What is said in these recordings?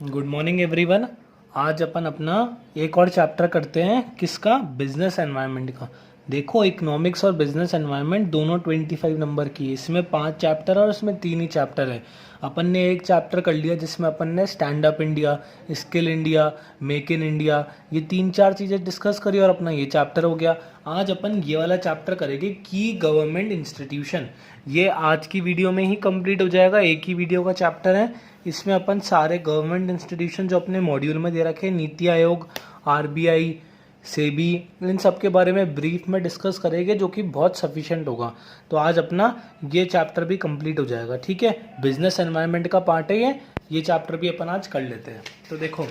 Good morning everyone. आज अपन अपना एक और चैप्टर करते हैं, किसका? बिजनेस एनवायरनमेंट का। देखो, इकोनॉमिक्स और बिजनेस एनवायरनमेंट दोनों 25 नंबर की है। इसमें 5 चैप्टर और इसमें 3 ही चैप्टर है। अपन ने एक चैप्टर कर लिया जिसमें अपन ने stand up India, skill India, make in India, ये 3-4 चीज़ें डिस्कस करी और अपना ये चैप्टर हो गया। आज अपन ये वाला चैप्टर करेंगे की गवर्नमेंट इंस्टीट्यूशन। ये आज की वीडियो में ही कंप्लीट हो जाएगा, एक ही वीडियो का चैप्टर है। इसमें अपन सारे गवर्नमेंट इंस्टीट्यूशन जो अपने मॉड्यूल में दे रखे हैं, नीति आयोग, आरबीआई, सेबी, इन सब के बारे में ब्रीफ में डिस्कस करेंगे, जो कि बहुत सफिशिएंट होगा। तो आज अपना ये चैप्टर भी कंप्लीट हो जाएगा। ठीक है, बिजनेस एनवायरनमेंट का पार्ट है ये चैप्टर भी अपन आज कर लेते हैं। तो देखो,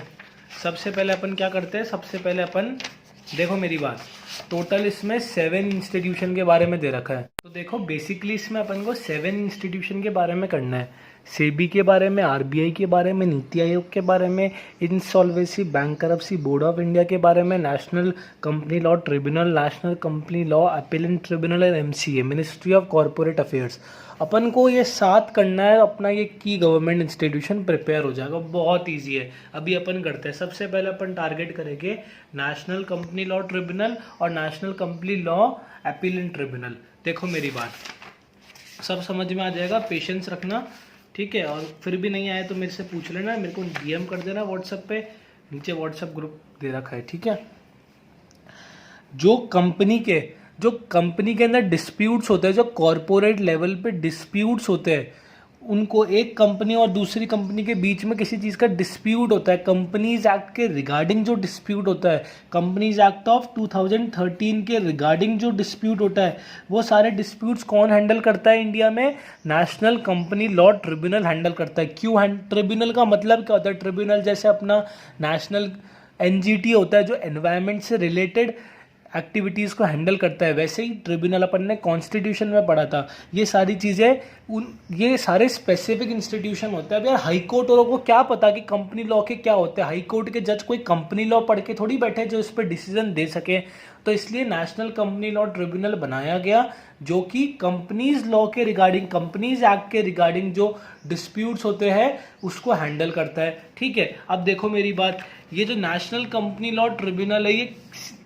सबसे पहले अपन क्या करते हैं, सबसे पहले अपन देखो मेरी बात, टोटल इसमें 7 इंस्टीट्यूशन के बारे में दे रखा है। तो देखो, बेसिकली इसमें अपन को 7 इंस्टीट्यूशन के बारे में करना है। सेबी के बारे में, आरबीआई के बारे में, नीति आयोग के बारे में, Insolvency Bankruptcy Board of India के बारे में, National Company Law Tribunal, National Company Law Appellate Tribunal और MCA, Ministry of Corporate Affairs. अपन को ये 7 करना है। अपना ये की गवर्नमेंट इंस्टीट्यूशन प्रिपेयर हो जाएगा, बहुत ईजी है। अभी अपन करते हैं। सबसे पहले अपन टारगेट करेंगे नेशनल कंपनी लॉ ट्रिब्यूनल और national Company Law Appellate tribunal. देखो मेरी बात, सब समझ में आ जाएगा, पेशेंस रखना, ठीक है। और फिर भी नहीं आए तो मेरे से पूछ लेना, मेरे को डीएम कर देना व्हाट्सएप पे, नीचे व्हाट्सएप ग्रुप दे रखा है, ठीक है। जो कंपनी के अंदर डिस्प्यूट्स होते हैं, जो कॉरपोरेट लेवल पे डिस्प्यूट्स होते हैं, उनको एक कंपनी और दूसरी कंपनी के बीच में किसी चीज़ का डिस्प्यूट होता है, कंपनीज एक्ट के रिगार्डिंग जो डिस्प्यूट होता है, कंपनीज एक्ट ऑफ 2013 के रिगार्डिंग जो डिस्प्यूट होता है, वो सारे डिस्प्यूट्स कौन हैंडल करता है इंडिया में? National Company Law tribunal handle करता है। क्यों? ट्रिब्यूनल का मतलब क्या होता है? ट्रिब्यूनल जैसे अपना नेशनल एनजीटी होता है जो एनवायरनमेंट से रिलेटेड एक्टिविटीज़ को हैंडल करता है, वैसे ही ट्रिब्यूनल अपन ने कॉन्स्टिट्यूशन में पढ़ा था। ये सारी चीज़ें ये सारे स्पेसिफिक इंस्टीट्यूशन होते हैं। अब यार, हाई कोर्ट वालों को क्या पता कि कंपनी लॉ के क्या होते हैं? हाई कोर्ट के जज कोई कंपनी लॉ पढ़ के थोड़ी बैठे जो इस पर डिसीजन दे सके। तो इसलिए नेशनल कंपनी लॉ ट्रिब्यूनल बनाया गया, जो कि कंपनीज लॉ के रिगार्डिंग, कंपनीज एक्ट के रिगार्डिंग जो डिस्प्यूट्स होते हैं उसको हैंडल करता है, ठीक है। अब देखो मेरी बात, ये जो नेशनल कंपनी लॉ ट्रिब्यूनल है, ये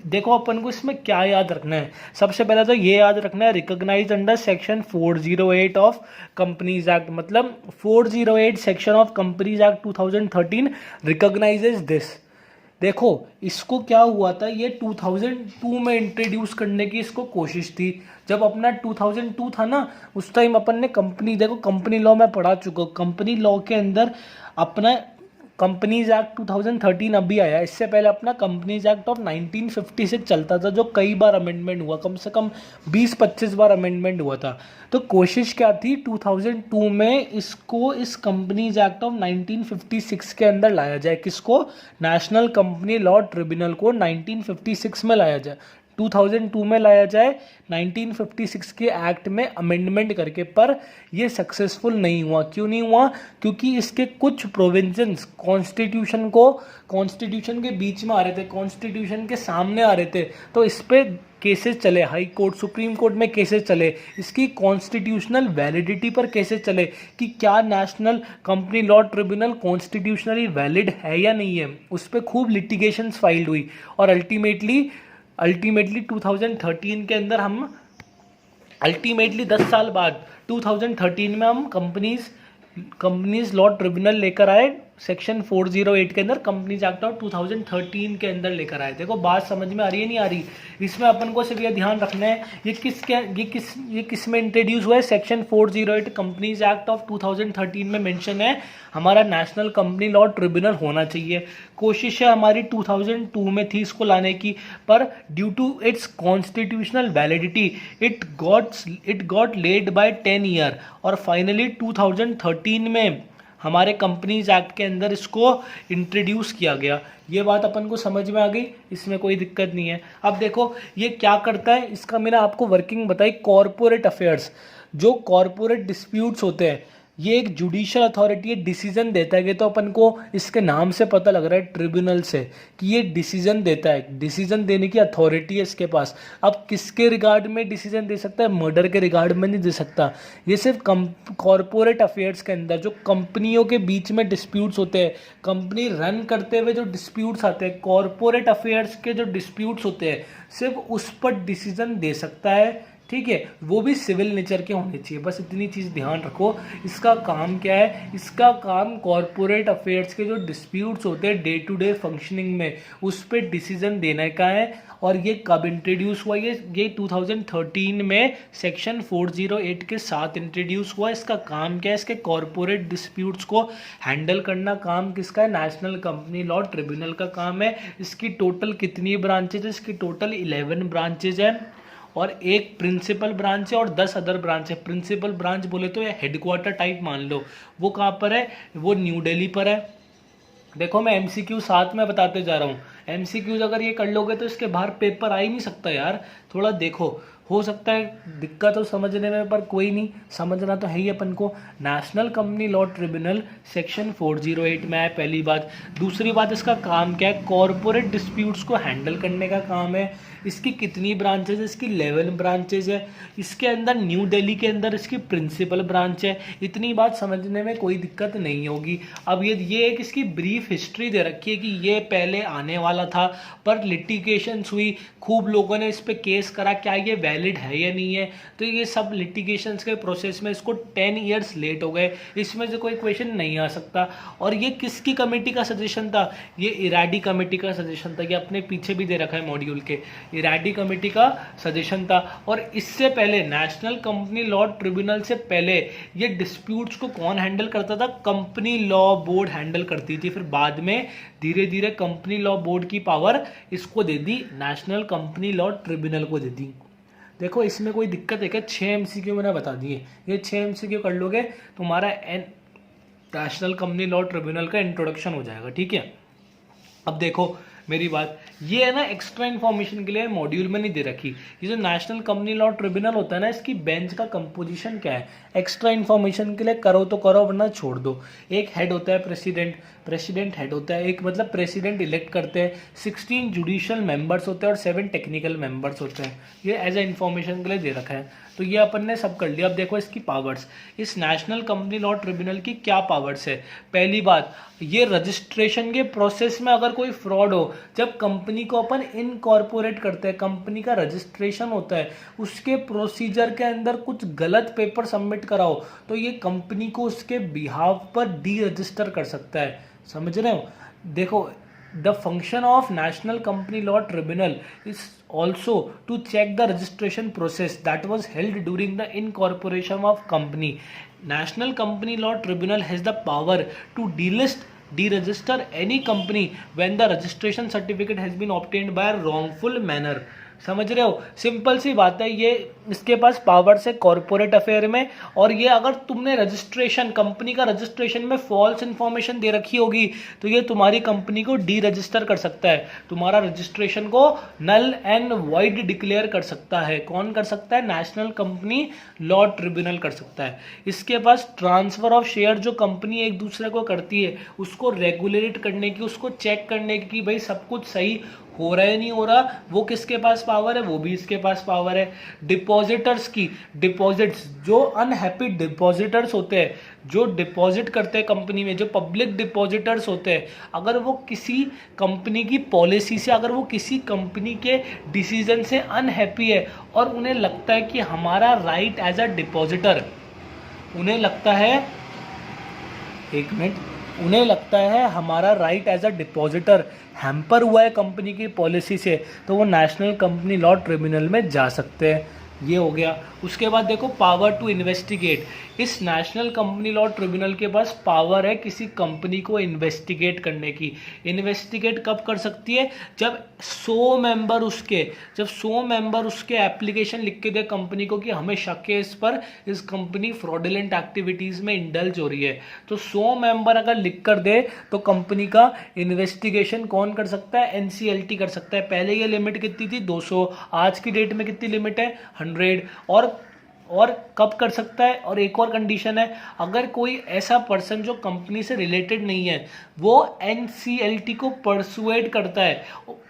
देखो अपन को इसमें क्या याद रखना है। सबसे पहले तो ये याद रखना है, recognize under section 408 of companies act, मतलब 408 section of companies act 2013 recognizes this. देखो, इसको क्या हुआ था, ये 2002 में इंट्रोड्यूस करने की इसको कोशिश थी। जब अपना 2002 था ना, उस टाइम अपन ने देखो कंपनी लॉ में पढ़ा चुका हूँ। कंपनी लॉ के अंदर अपना कंपनीज एक्ट 2013 अभी आया, इससे पहले अपना कंपनीज एक्ट ऑफ 1956 चलता था, जो कई बार अमेंडमेंट हुआ, कम से कम 20-25 बार अमेंडमेंट हुआ था। तो कोशिश क्या थी, 2002 में इसको, इस कंपनीज एक्ट ऑफ 1956 के अंदर लाया जाए। किसको? नेशनल कंपनी लॉ ट्रिब्यूनल को 1956 में लाया जाए, 2002 में लाया जाए, 1956 के एक्ट में अमेंडमेंट करके। पर ये सक्सेसफुल नहीं हुआ। क्यों नहीं हुआ? क्योंकि इसके कुछ प्रोविजंस कॉन्स्टिट्यूशन के बीच में आ रहे थे, कॉन्स्टिट्यूशन के सामने आ रहे थे। तो इस पे केसेस चले, हाई कोर्ट, सुप्रीम कोर्ट में केसेस चले, इसकी कॉन्स्टिट्यूशनल वैलिडिटी पर केसेस चले कि क्या national Company Law tribunal constitutionally valid है या नहीं है। उस पर खूब लिटिगेशंस फाइल्ड हुई और अल्टीमेटली 2013 के अंदर हम 10 साल बाद 2013 में हम कंपनीज लॉ ट्रिब्यूनल लेकर आए, सेक्शन 408 के अंदर, कंपनीज एक्ट ऑफ 2013 के अंदर लेकर आए। देखो, बात समझ में आ रही है नहीं आ रही? इसमें अपन को सिर्फ ये ध्यान रखना है, ये किस में इंट्रोड्यूस हुआ है? सेक्शन 408 कंपनीज एक्ट ऑफ 2013 में मेंशन है हमारा नेशनल कंपनी लॉ ट्रिब्यूनल होना चाहिए। कोशिश है हमारी 2002 में थी इसको लाने की, पर due to its constitutional validity it got laid by 10 year, और फाइनली 2013 में हमारे कंपनीज एक्ट के अंदर इसको इंट्रोड्यूस किया गया। ये बात अपन को समझ में आ गई, इसमें कोई दिक्कत नहीं है। अब देखो ये क्या करता है, इसका मैंने आपको वर्किंग बताई। कॉरपोरेट अफेयर्स, जो कॉरपोरेट डिस्प्यूट्स होते हैं, ये एक जुडिशियल अथॉरिटी है, डिसीजन देता है। ये तो अपन को इसके नाम से पता लग रहा है ट्रिब्यूनल से कि ये डिसीजन देता है, डिसीजन देने की अथॉरिटी है इसके पास। अब किसके रिगार्ड में डिसीजन दे सकता है? मर्डर के रिगार्ड में नहीं दे सकता। ये सिर्फ कॉरपोरेट अफेयर्स के अंदर जो कंपनियों के बीच में डिस्प्यूट्स होते हैं, कंपनी रन करते हुए जो डिस्प्यूट्स आते हैं, कॉरपोरेट अफेयर्स के जो डिस्प्यूट्स होते हैं, सिर्फ उस पर डिसीजन दे सकता है। ठीक है, वो भी सिविल नेचर के होने चाहिए। बस इतनी चीज़ ध्यान रखो। इसका काम क्या है? इसका काम कॉरपोरेट अफेयर्स के जो डिस्प्यूट्स होते हैं डे टू डे फंक्शनिंग में, उस पर डिसीजन देने का है। और ये कब इंट्रोड्यूस हुआ? ये 2013 में सेक्शन 408 के साथ इंट्रोड्यूस हुआ। इसका काम क्या है? इसके कॉरपोरेट डिस्प्यूट्स को हैंडल करना काम किसका है? नेशनल कंपनी लॉ ट्रिब्यूनल का काम है। इसकी टोटल कितनी ब्रांचेज है? इसकी टोटल 11 ब्रांचेज है और एक प्रिंसिपल ब्रांच है और 10 अदर ब्रांच है। प्रिंसिपल ब्रांच बोले तो ये हेडक्वार्टर टाइप मान लो। वो कहाँ पर है? वो न्यू दिल्ली पर है। देखो मैं एमसीक्यू साथ में बताते जा रहा हूँ। एमसीक्यूज अगर ये कर लोगे तो इसके बाहर पेपर आ ही नहीं सकता यार। थोड़ा देखो, हो सकता है दिक्कत हो समझने में, पर कोई नहीं, समझना तो है ही अपन को। National Company Law tribunal section 408 में है, पहली बात। दूसरी बात, इसका काम क्या है? कॉरपोरेट डिस्प्यूट्स को हैंडल करने का काम है। इसकी कितनी ब्रांचेज है? इसकी 11 ब्रांचेज है। इसके अंदर न्यू दिल्ली के अंदर इसकी प्रिंसिपल ब्रांच है। इतनी बात समझने में कोई दिक्कत नहीं होगी। अब ये एक इसकी ब्रीफ हिस्ट्री दे रखी है कि ये पहले आने वाला था, पर लिटिगेशंस हुई, खूब लोगों ने इस पे केस करा, क्या ये वैलिड है या नहीं है। तो ये सब लिटिगेशंस के प्रोसेस में इसको 10 ईयर्स लेट हो गए। इसमें से कोई क्वेश्चन नहीं आ सकता। और ये किसकी कमेटी का सजेशन था? ये इराडी कमेटी का सजेशन था। ये अपने पीछे भी दे रखा है मॉड्यूल के, इराडी कमेटी का सजेशन था। और इससे पहले नेशनल कंपनी लॉ ट्रिब्यूनल से पहले ये डिस्प्यूट्स को कौन हैंडल करता था? कंपनी लॉ बोर्ड हैंडल करती थी। फिर बाद में धीरे धीरे कंपनी लॉ बोर्ड की पावर इसको दे दी, नेशनल कंपनी लॉ ट्रिब्यूनल को दे दी। देखो इसमें कोई दिक्कत है क्या? 6 एमसीक्यू मैंने बता दिए। ये 6 एमसीक्यू कर लोगे तुम्हारा नेशनल कंपनी लॉ ट्रिब्यूनल का इंट्रोडक्शन हो जाएगा। ठीक है, अब देखो मेरी बात, ये है ना एक्स्ट्रा इन्फॉर्मेशन के लिए मॉड्यूल में नहीं दे रखी। ये जो नेशनल कंपनी लॉ ट्रिब्यूनल होता है ना, इसकी बेंच का कंपोजिशन क्या है? एक्स्ट्रा इन्फॉर्मेशन के लिए करो तो करो, वरना छोड़ दो। एक हेड होता है प्रेसिडेंट, प्रेसिडेंट हेड होता है एक, मतलब प्रेसिडेंट इलेक्ट करते हैं। 16 जुडिशियल मेंबर्स होते हैं और 7 टेक्निकल मेंबर्स होते हैं। ये एज ए इन्फॉर्मेशन के लिए दे रखा है। तो ये अपन ने सब कर लिया। अब देखो इसकी पावर्स, इस नेशनल कंपनी लॉ ट्रिब्यूनल की क्या पावर्स है? पहली बात, ये रजिस्ट्रेशन के प्रोसेस में अगर कोई फ्रॉड हो, जब कंपनी को अपन इनकॉर्पोरेट करते हैं, कंपनी का रजिस्ट्रेशन होता है, उसके प्रोसीजर के अंदर कुछ गलत पेपर सबमिट कराओ, तो ये कंपनी को उसके बिहाफ पर डी रजिस्टर कर सकता है। समझ रहे हो? देखो, the function of national company law tribunal is also to check the registration process that was held during the incorporation of company. National company law tribunal has the power to delist, deregister any company when the registration certificate has been obtained by a wrongful manner. समझ रहे हो? Simple सी बात है, ये इसके पास powers है corporate affair में। और ये अगर तुमने रजिस्ट्रेशन, कंपनी का रजिस्ट्रेशन में फॉल्स इन्फॉर्मेशन दे रखी होगी, तो ये तुम्हारी कंपनी को डी रजिस्टर कर सकता है, तुम्हारा रजिस्ट्रेशन को नल एंड वॉइड डिक्लेयर कर सकता है। कौन कर सकता है? नेशनल कंपनी लॉ ट्रिब्यूनल कर सकता है। इसके पास ट्रांसफर ऑफ शेयर जो कंपनी एक दूसरे को करती है, उसको रेगुलेट करने की, उसको चेक करने की, भाई सब कुछ सही हो रहा है नहीं हो रहा, वो किसके पास पावर है? वो भी इसके पास पावर है। डिपॉजिटर्स की, डिपॉजिट्स, जो अनहैप्पी डिपॉजिटर्स होते हैं, जो डिपॉजिट करते हैं कंपनी में, जो पब्लिक डिपॉजिटर्स होते हैं, अगर वो किसी कंपनी की पॉलिसी से, अगर वो किसी कंपनी के डिसीजन से अनहैप्पी है और उन्हें लगता है कि हमारा राइट एज अ डिपॉजिटर, उन्हें लगता है, एक मिनट, उन्हें लगता है हमारा right as a depositor hamper हुआ है कंपनी की पॉलिसी से, तो वो नेशनल कंपनी लॉ ट्रिब्यूनल में जा सकते हैं। ये हो गया। उसके बाद देखो पावर टू इन्वेस्टिगेट। इस नेशनल कंपनी लॉ ट्रिब्यूनल के पास पावर है किसी कंपनी को इन्वेस्टिगेट करने की। इन्वेस्टिगेट कब कर सकती है? जब 100 मेंबर उसके एप्लीकेशन लिख के दे कंपनी को कि हमें शक है इस पर, इस कंपनी फ्रॉडुलेंट एक्टिविटीज में इंडल्ज हो रही है, तो 100 मेंबर अगर लिख कर दे तो कंपनी का इन्वेस्टिगेशन कौन कर सकता है? एनसीएलटी कर सकता है। पहले ये लिमिट कितनी थी? 200, आज की डेट में कितनी लिमिट है? 100। और और कब कर सकता है, और एक और कंडीशन है, अगर कोई ऐसा पर्सन जो कंपनी से रिलेटेड नहीं है वो एनसीएलटी को परसुएड करता है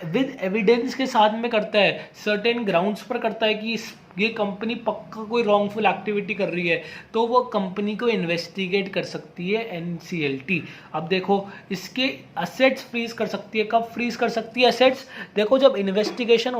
विद एविडेंस के साथ में करता है, सर्टेन ग्राउंड्स पर करता है कि ये कंपनी पक्का कोई रॉन्गफुल एक्टिविटी कर रही है, तो वो कंपनी को इन्वेस्टिगेट कर सकती है एनसीएलटी। अब देखो इसके असेट्स फ्रीज कर सकती है, कब फ्रीज कर सकती है असेट्स, देखो जब इन्वेस्टिगेशन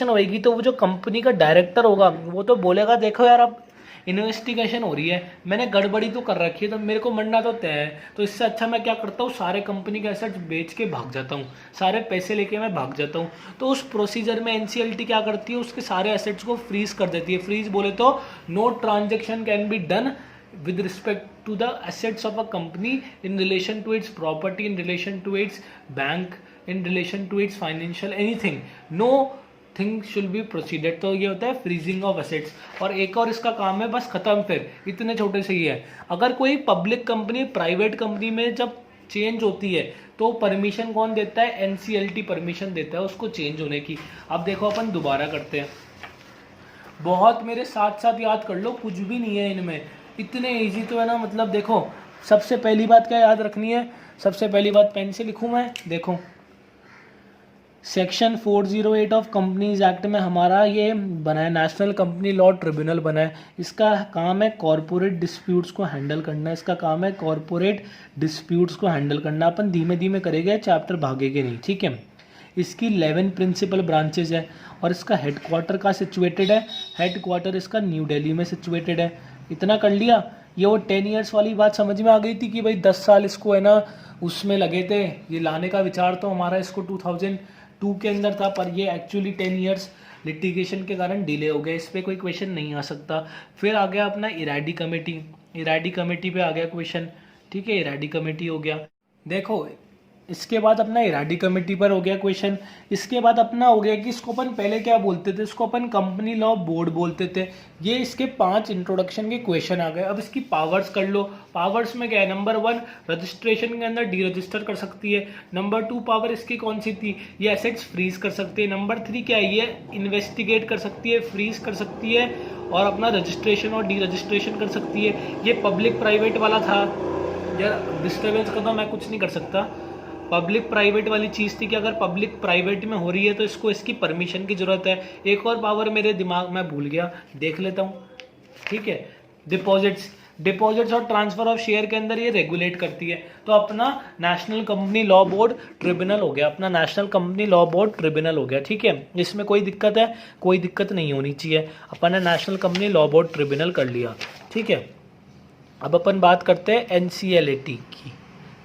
होएगी तो वो जो कंपनी का डायरेक्टर होगा वो तो बोलेगा देखो यार अब इन्वेस्टिगेशन हो रही है, मैंने गड़बड़ी तो कर रखी है, तो मेरे को मरना तो तय है, तो इससे अच्छा मैं क्या करता हूँ, सारे कंपनी के एसेट्स बेच के भाग जाता हूँ, सारे पैसे लेके मैं भाग जाता हूँ। तो उस प्रोसीजर में एनसीएलटी क्या करती है, उसके सारे एसेट्स को फ्रीज कर देती है। फ्रीज बोले तो no transaction can be done with respect to the assets of a company in relation to its property, in relation to its bank, in relation to its financial anything, no thing should be proceeded. तो ये होता है freezing of assets. और एक और इसका काम है बस खत्म, फिर इतने छोटे से ही है। अगर कोई पब्लिक कंपनी प्राइवेट कंपनी में जब चेंज होती है तो परमिशन कौन देता है, एनसीएलटी परमिशन देता है उसको चेंज होने की। अब देखो अपन दोबारा करते हैं, बहुत मेरे साथ साथ याद कर लो, कुछ भी नहीं है इनमें, इतने इजी तो है ना। मतलब देखो सबसे पहली बात क्या याद रखनी है, सबसे पहली बात पेन से लिखूं मैं, देखो सेक्शन 408 ऑफ कंपनीज एक्ट में हमारा ये बना है, नेशनल कंपनी लॉ ट्रिब्यूनल बना है। इसका काम है कॉरपोरेट डिस्प्यूट्स को हैंडल करना, इसका काम है कॉरपोरेट डिस्प्यूट्स को हैंडल करना। अपन धीमे धीमे करेंगे, चैप्टर भागेंगे नहीं, ठीक है। इसकी 11 प्रिंसिपल ब्रांचेज है और इसका हेडक्वार्टर कहाँ सिचुएटेड है, हेडक्वार्टर इसका न्यू दिल्ली में सिचुएटेड है। इतना कर लिया। ये वो 10 ईयर्स वाली बात समझ में आ गई थी कि भाई 10 साल इसको है ना उसमें लगे थे, ये लाने का विचार तो हमारा इसको 2002 के अंदर था, पर ये एक्चुअली 10 ईयर्स लिटिगेशन के कारण डिले हो गया, इस पर कोई क्वेश्चन नहीं आ सकता। फिर आ गया अपना इराडी कमेटी, इराडी कमेटी पे आ गया क्वेश्चन, ठीक है, इराडी कमेटी हो गया। देखो इसके बाद अपना इराडी कमेटी पर हो गया क्वेश्चन। इसके बाद अपना हो गया कि इसको अपन पहले क्या बोलते थे, इसको अपन कंपनी लॉ बोर्ड बोलते थे। ये इसके 5 इंट्रोडक्शन के क्वेश्चन आ गए। अब इसकी पावर्स कर लो। पावर्स में क्या है, नंबर 1 रजिस्ट्रेशन के अंदर डी रजिस्टर कर सकती है। नंबर 2 पावर इसकी कौन सी थी, ये एसेट्स फ्रीज कर सकती है। नंबर 3 क्या है, ये इन्वेस्टिगेट कर सकती है, फ्रीज कर सकती है और अपना रजिस्ट्रेशन और डी रजिस्ट्रेशन कर सकती है। ये पब्लिक प्राइवेट वाला था यार, डिस्टर्बेंस का तो मैं कुछ नहीं कर सकता। पब्लिक प्राइवेट वाली चीज़ थी कि अगर पब्लिक प्राइवेट में हो रही है तो इसको इसकी परमिशन की ज़रूरत है। एक और पावर मेरे दिमाग में भूल गया, देख लेता हूँ, ठीक है। डिपॉजिट्स और ट्रांसफर ऑफ शेयर के अंदर ये रेगुलेट करती है। तो अपना national Company law board tribunal हो गया, अपना national Company law board tribunal हो गया, ठीक है। इसमें कोई दिक्कत है, कोई दिक्कत नहीं होनी चाहिए। अपन ने national Company law board tribunal कर लिया, ठीक है। अब अपन बात करते हैं एनसीएलटी की,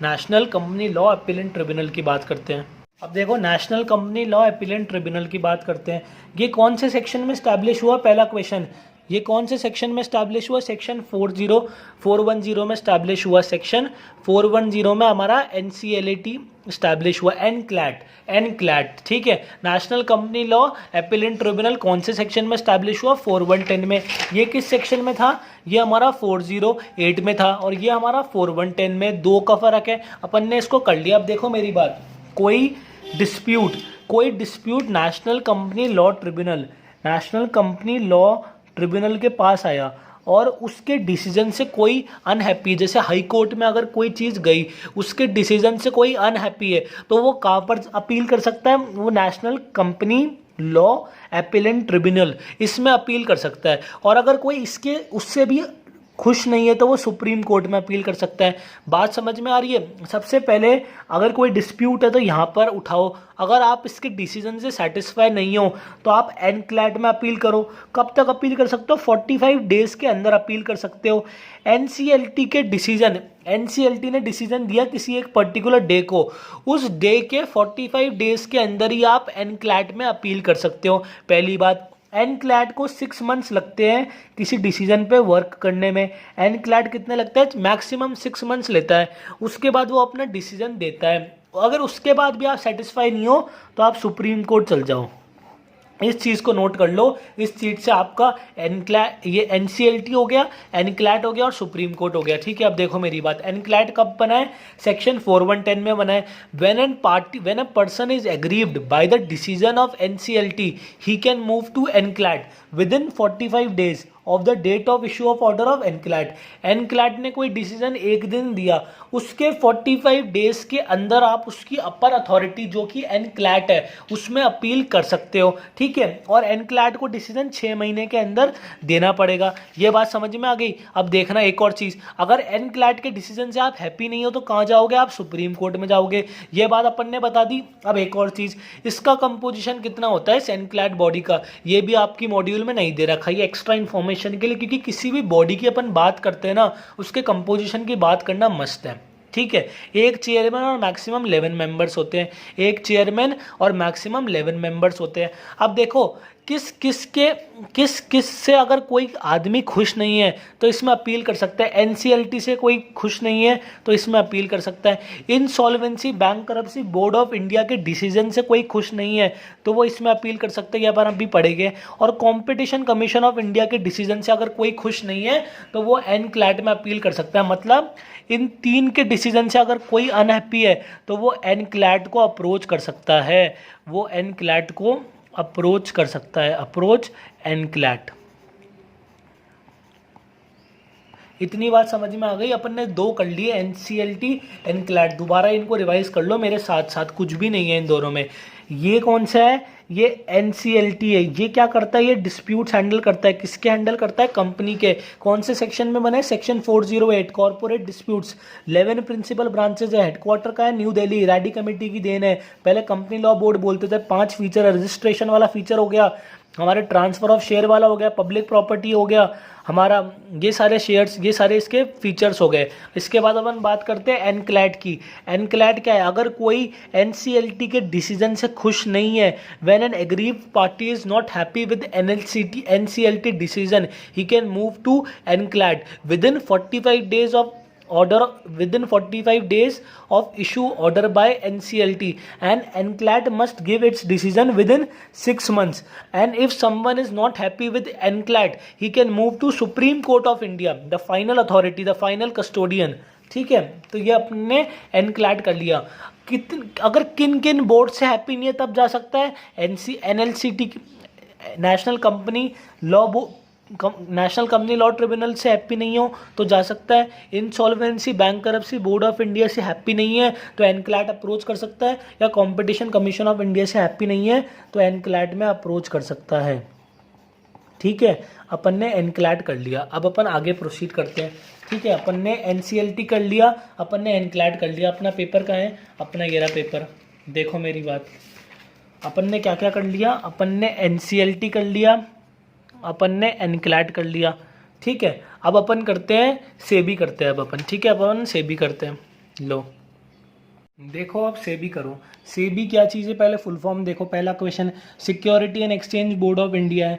national Company Law Appellate tribunal की बात करते हैं। अब देखो national Company Law Appellate tribunal की बात करते हैं। ये कौन से सेक्शन में स्टैब्लिश हुआ, पहला क्वेश्चन, ये कौन से सेक्शन में स्टैब्लिश हुआ, सेक्शन 410 में स्टैब्लिश हुआ। सेक्शन 410 में हमारा एनसीएलटी स्टैब्लिश हुआ, एनक्लैट, ठीक है। National Company Law Appellate tribunal कौन से सेक्शन में स्टैब्लिश हुआ, 410 में। ये किस सेक्शन में था, ये हमारा 408 में था और ये हमारा 410 में, 2 का फर्क है। अपन ने इसको कर लिया। अब देखो मेरी बात, कोई dispute national Company Law tribunal के पास आया और उसके डिसीजन से कोई अनहैप्पी, जैसे हाई कोर्ट में अगर कोई चीज़ गई, उसके डिसीजन से कोई अनहैप्पी है, तो वो कहाँ पर अपील कर सकता है, वो national Company Law Appellate tribunal, इसमें अपील कर सकता है। और अगर कोई इसके उससे भी खुश नहीं है तो वो सुप्रीम कोर्ट में अपील कर सकता है। बात समझ में आ रही है। सबसे पहले अगर कोई डिस्प्यूट है तो यहाँ पर उठाओ, अगर आप इसके डिसीजन से सेटिस्फाई नहीं हो तो आप एनक्लैट में अपील करो। कब तक अपील कर सकते हो, 45 डेज के अंदर अपील कर सकते हो। एनसीएलटी ने डिसीजन दिया किसी एक पर्टिकुलर डे को, उस डे के 45 डेज के अंदर ही आप एनक्लैट में अपील कर सकते हो। पहली बात, एनक्लैट को 6 मंथ्स लगते हैं किसी डिसीजन पे वर्क करने में। एनक्लैट कितने लगता है, मैक्सिमम 6 मंथ्स लेता है। उसके बाद वो अपना डिसीजन देता है। अगर उसके बाद भी आप सेटिस्फाई नहीं हो तो आप सुप्रीम कोर्ट चल जाओ। इस चीज़ को नोट कर लो, इस चीज से आपका एनक्लैट, ये एनसीएलटी हो गया, एनक्लैट हो गया और सुप्रीम कोर्ट हो गया। ठीक है, अब देखो मेरी बात, एनक्लैट कब बना है? सेक्शन 4110 में बना है। When a person is aggrieved by the decision of NCLT he can move to NCLAT within 45 days of the date of issue of order of NCLAT. NCLAT ने कोई डिसीजन एक दिन दिया, उसके 45 डेज के अंदर आप उसकी अपर अथॉरिटी जो कि एनक्लैट है उसमें अपील कर सकते हो। ठीक है, और एनक्लैट को डिसीजन 6 महीने के अंदर देना पड़ेगा। ये बात समझ में आ गई। अब देखना एक और चीज, अगर एनक्लैट के डिसीजन से आप हैप्पी नहीं हो तो कहाँ जाओगे? आप सुप्रीम कोर्ट में जाओगे। ये बात अपन ने बता दी। अब एक और चीज, इसका कंपोजिशन कितना होता है एनक्लैट बॉडी का, ये भी आपकी मॉड्यूल में नहीं दे रखा, ये एक्स्ट्रा इन्फॉर्मेशन के लिए, क्योंकि किसी भी बॉडी की अपन बात करते हैं ना, उसके कंपोजिशन की बात करना मस्त है। ठीक है, एक चेयरमैन और मैक्सिमम 11 मेंबर्स होते हैं, एक चेयरमैन और मैक्सिमम 11 मेंबर्स होते हैं। अब देखो किस से अगर कोई आदमी खुश नहीं है तो इसमें अपील कर सकता है। एनसीएलटी से कोई खुश नहीं है तो इसमें अपील कर सकता है। Insolvency Bankruptcy Board of India के डिसीजन से कोई खुश नहीं है तो वो इसमें अपील कर सकते हैं, यहाँ पर हम भी पढ़ेंगे। और कंपटीशन कमीशन ऑफ इंडिया के डिसीजन से अगर कोई खुश नहीं है तो वो एनक्लैट में अपील कर सकता है। मतलब इन 3 के डिसीजन से अगर कोई अनहैप्पी है तो वो एनक्लैट को अप्रोच कर सकता है, वो एनक्लैट को अप्रोच कर सकता है, अप्रोच एनक्लैट। इतनी बात समझ में आ गई। अपन ने 2 कर लिए, एनसीएलटी, एनक्लैट। दोबारा इनको रिवाइज कर लो मेरे साथ साथ, कुछ भी नहीं है इन दोनों में। ये कौन सा है? ये एनसीएलटी है। ये क्या करता है? ये डिस्प्यूट्स हैंडल करता है। किसके हैंडल करता है? कंपनी के। कौन से सेक्शन में बना है? Section 408 corporate disputes. 11 principal branches है। हेडक्वार्टर का है न्यू दिल्ली। रैडी कमेटी की देन है। पहले कंपनी लॉ बोर्ड बोलते थे। 5 फीचर, रजिस्ट्रेशन वाला फीचर हो गया, हमारे ट्रांसफर ऑफ शेयर वाला हो गया, पब्लिक प्रॉपर्टी हो गया हमारा, ये सारे शेयर्स, ये सारे इसके फीचर्स हो गए। इसके बाद अपन बात करते हैं एनक्लैट की। एनक्लैट क्या है? अगर कोई एनसीएलटी के डिसीजन से खुश नहीं है, when an aggrieved party is not happy with NCLT decision, he can move to NCLAT within 45 days of order, within 45 days of issue order by NCLT, and NCLAT must give its decision within 6 months, and if someone is not happy with NCLAT he can move to Supreme Court of India, the final authority, the final custodian। ठीक है, तो ये अपने NCLAT कर लिया। अगर किन किन बोर्ड से हैप्पी नहीं है तब जा सकता है NLCT, national Company law, national Company Law tribunal से हैप्पी नहीं हो तो जा सकता है। Insolvency Bankruptcy Board of India से हैप्पी नहीं है तो एनक्लैट अप्रोच कर सकता है, या कंपटीशन कमीशन ऑफ इंडिया से हैप्पी नहीं है तो एनक्लैट में अप्रोच कर सकता है। ठीक है, अपन ने एनक्लैट कर लिया। अब अपन आगे प्रोसीड करते हैं। ठीक है, अपन ने एनसीएलटी कर लिया, अपन ने एनक्लैट कर लिया। अपना पेपर कहाँ है? अपना ये रहा पेपर। देखो मेरी बात, अपन ने क्या क्या कर लिया? अपन ने एनसीएलटी कर लिया, अपन ने एनक्लैट कर लिया। ठीक है, अब अपन करते हैं सेबी करते हैं अब अपन। ठीक है, अपन सेबी करते हैं। लो देखो, अब सेबी करो। सेबी क्या चीज़ है? पहले फुल फॉर्म देखो। पहला question, security and exchange board of India है।